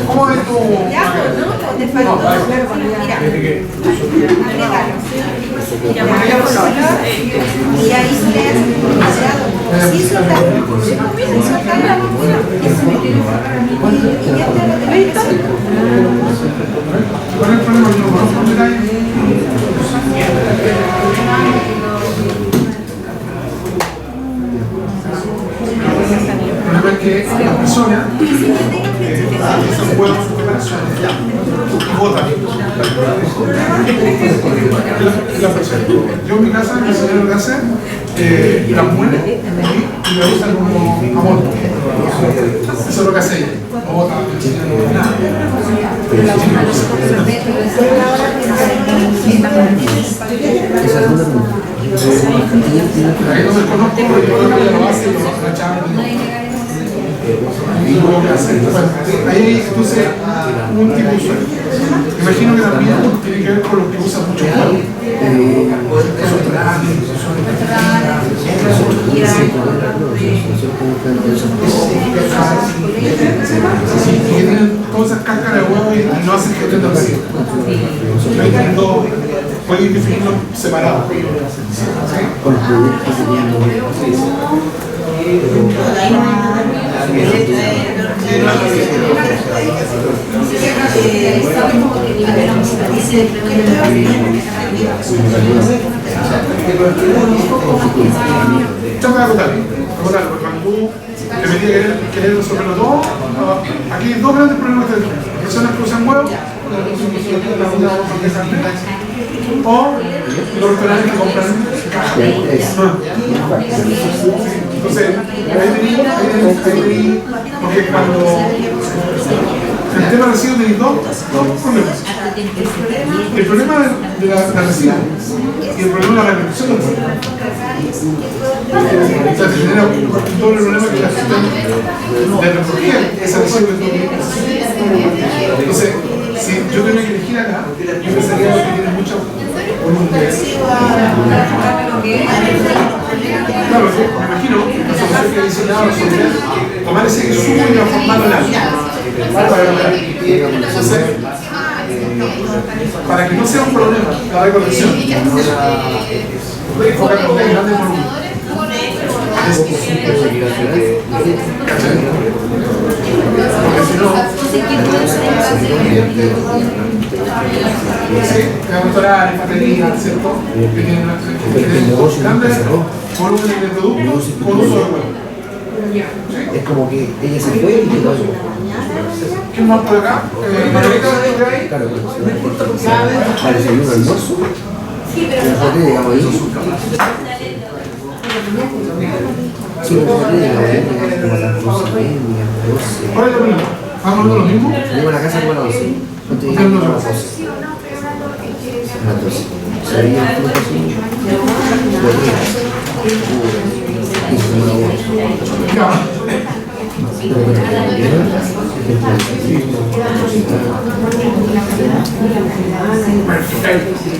¿Cómo ves tú? Y ahí se le hace demasiado. Sí, soltar. ¿Cuál es el problema? El problema es que la persona se juega con sus preparaciones y vota. Yo en mi casa, mi señora lo que hace, la muele y la usa como amor. Eso es lo que hace ella. No vota, nada. Ahí no me conozco, pero yo creo que ella lo hace y lo va a echar. Y luego que hacer. Bueno, ahí entonces un tipo de usuario. Imagino que también tiene que ver con lo que usa mucho juego. Y que tienen todas esas cáscaras de huevo y no hacen gestión de residuos. Ahí tengo podéis definirlo separado. ¿Sí? Con los proyectos Yo me voy a acotar, porque cuando tú te metías a querer resolverlo todo, aquí hay dos grandes problemas que tenemos. Personas que usan huevos, o los restaurantes que compran cajas. Entonces, ahí porque cuando el tema de residuos tenéis dos problemas. El problema de la residuos y el problema de la reducción del residuo. O sea, se genera un doble problema que la gestión de recogida ese residuo de todo. Entonces, si yo tengo que elegir acá, yo pensaría que tiene mucho volumen de claro, me imagino la solución que dice nada resolver, tomar ese que sumo y transformarlo en algo. Entonces, para que no sea un problema la recolección, voy a enfocarlo en grandes volúmenes. Porque si no, sí, restaurantes, papelería, ¿cierto? Que tienen grandes volúmenes de productos con uso de huevo. es como que ella se fue y quedó eso. ¿Quién más por acá? Margarita, ¿por ahí? Claro, para desayuno, almuerzo. Nosotros llegamos ahí. Sí, nosotros llegamos ahí, como a las 12:30, 12. ¿Cuál es lo mismo? ¿Vamos a lo mismo? Llego a la casa como a las 11. ¿Cuánto ¿Qué es llegamos? lo A las 12. A las 12. Salía el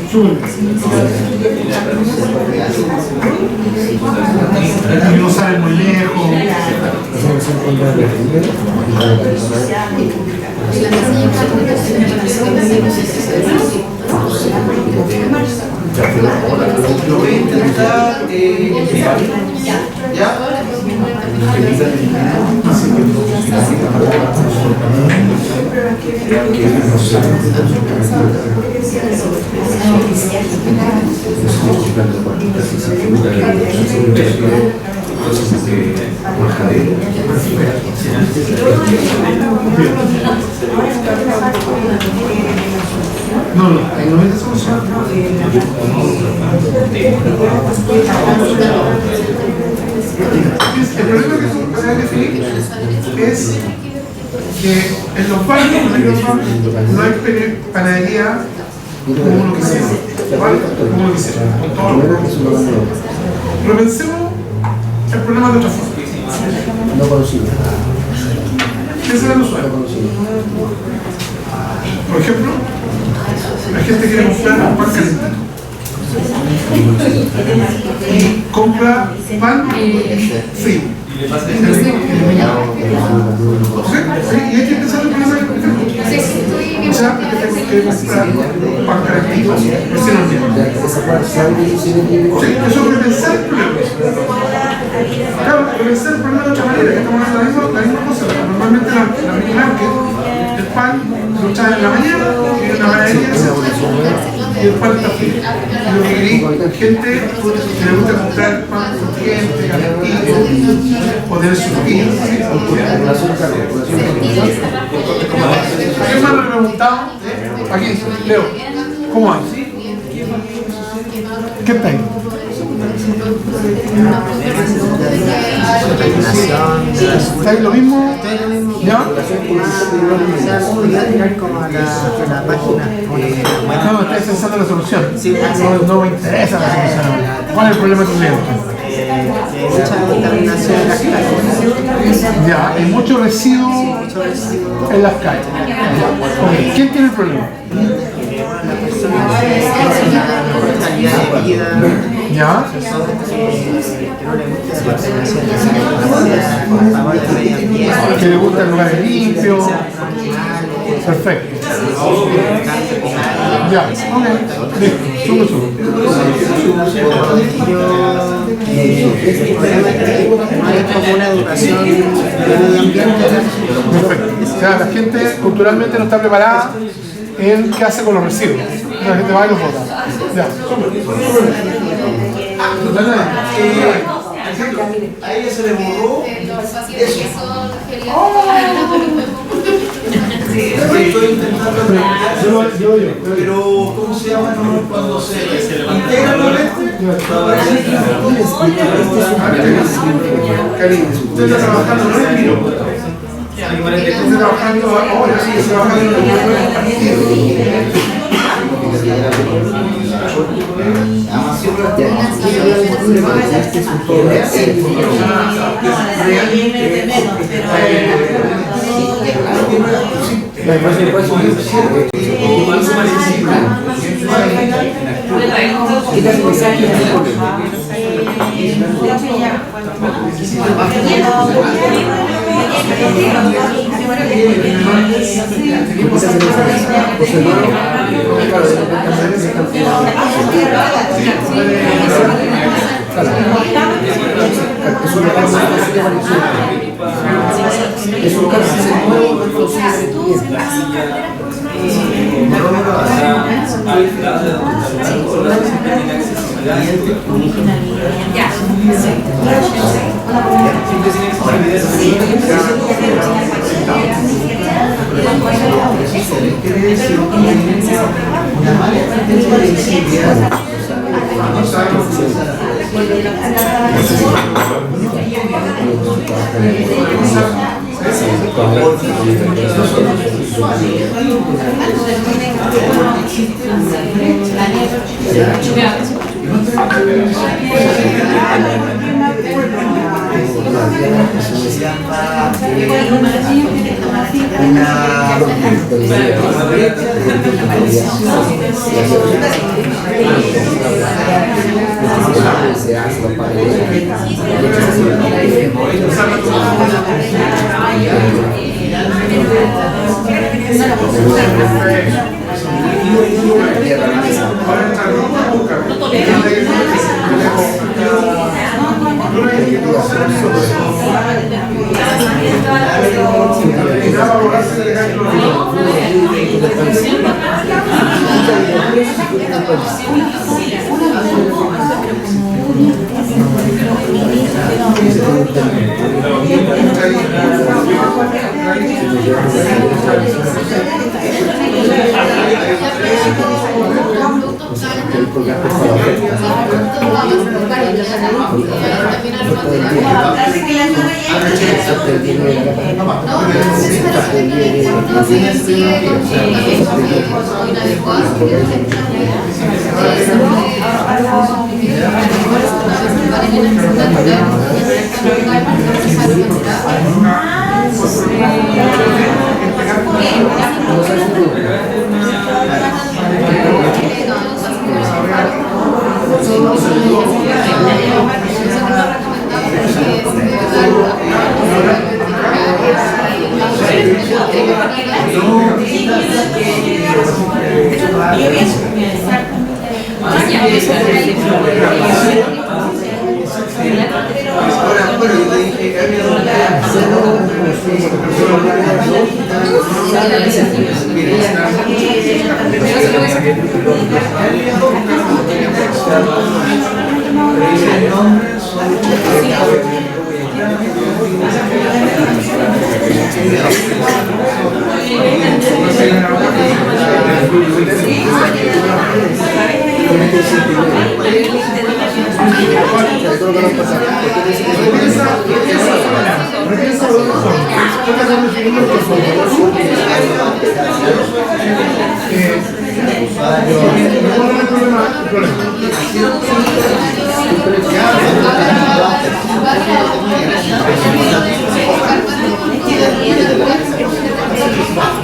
fruto así, Y no sale muy lejos. Lo voy a intentar ¿ya? No, ahí no es solución. El problema que tú vas a definir es que en los barrios no hay panadería como uno quisiera, ¿vale? Como uno quisiera, con todos los productos. Pero pensemos el problema de otra forma. no conocido. ¿Qué será el usuario? Por ejemplo, la gente quiere comprar un pan calentito y compra pan frío. Y hay que empezar el problema del problema. O sea, que quiere comprar un pan calentito recién horneado. Sí, eso es repensar el problema. Claro, repensar el problema de otra manera, que estamos haciendo la misma cosa. Normalmente la mini market, el pan lo echan en la mañana y en la panadería y el pan está frío. Y lo que queréis, gente que le gusta comprar pan crujiente, calentito, o tener su tortilla. ¿A quién más le he preguntado? Aquí, Leo, ¿cómo hay? ¿Qué está ahí? ¿Está ahí lo mismo? ¿Ya? No, estáis pensando en la solución. No me interesa la solución. ¿Cuál es el problema que tienes? Mucha contaminación en las calles. Ya, hay mucho residuo en las calles. Okay. ¿Quién tiene el problema? La persona con calidad de vida, ¿Ya? que no le gusta la contaminación de Que le gusta el lugar limpio. Perfecto. Ya, ok. Listo, solo. No hay como una educación de medio ambiente. Perfecto. O sea, la gente culturalmente no está preparada en qué hace con los residuos. La gente va y los bota. Ya, A ella se le borró estoy intentando pero ¿cómo se llama? No, cuando se integra nuevamente usted está trabajando está trabajando ahora, sí, está trabajando en el partido. Es un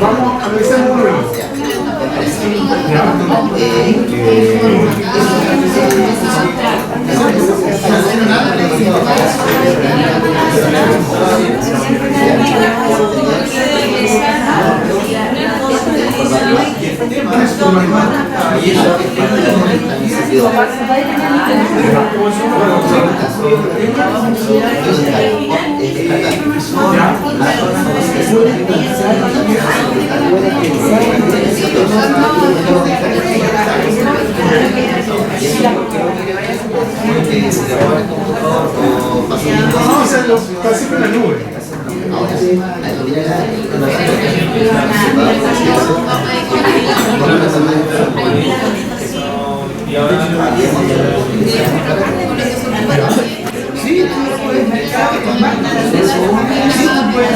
Vamos a analizar un problema. tema ¿Cuál es tu problema? y eso No, o sea, está siempre en la nube. Y ahora sí, tú lo puedes mezclar con máquinas. Sí, tú puedes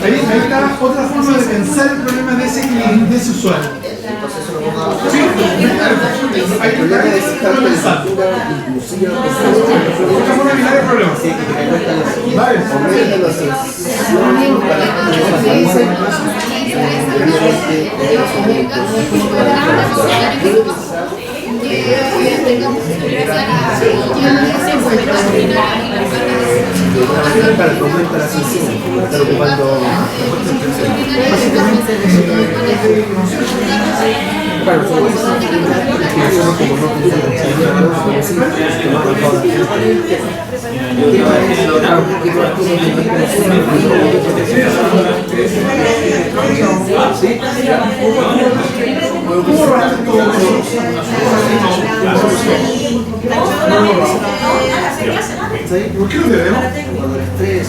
Ahí está otra forma de pensar el problema de ese cliente, de ese usuario. Sí, hay que pensar. Otra forma de mirar el problema. Vale, Para el momento la sensación, estar ocupando claro, como no ¿por qué no te veo? Cuando el estrés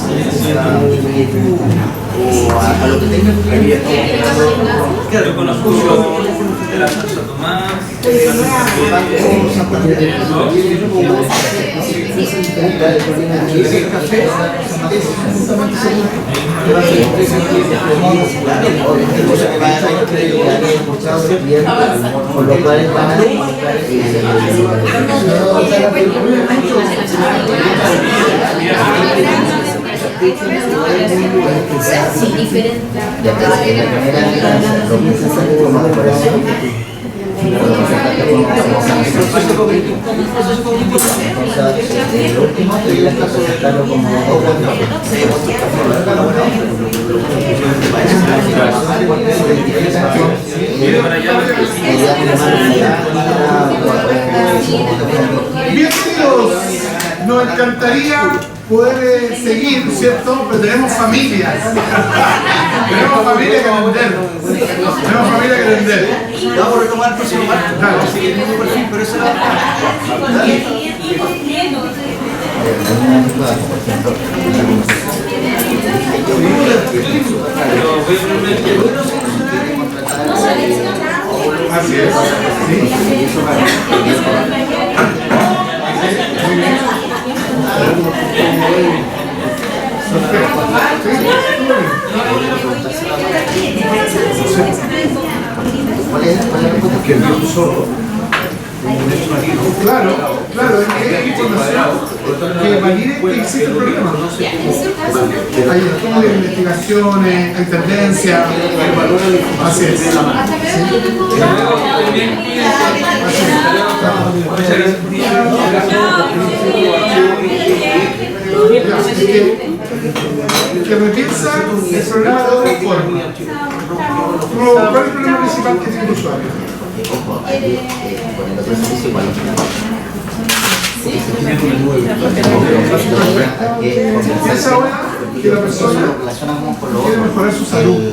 o a lo que tenga que yo conozco de la Santo Tomás, por lo cual van a Sí, diferente. ya que la primera lo que se hace como decoración el último y las cosas están como Bienvenidos. Nos encantaría poder seguir, ¿cierto? Pero tenemos familias. Tenemos familia que atender. Tenemos familia que atender. vamos a retomar el próximo martes. Claro. Vamos a seguir el mismo perfil, pero eso era. Así es. Sí. Que el un solo, un hecho marino, Claro, claro, es información que valide que existe el problema. Hay estudios, investigaciones, hay tendencias. Así es. Que repiensa el programa de otra forma. ¿Cuál es el problema principal que tiene el usuario? Piensa ahora que la persona quiere mejorar su salud.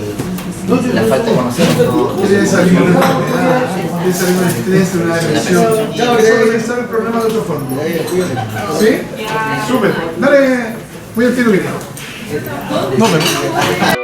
la falta de conocimiento. Quiere salir de una enfermedad, quiere salir de un estrés, de una depresión. Quiere revisar el problema de otra forma. ¿Sí? Súper. Dale, voy al tiro video. No, pero...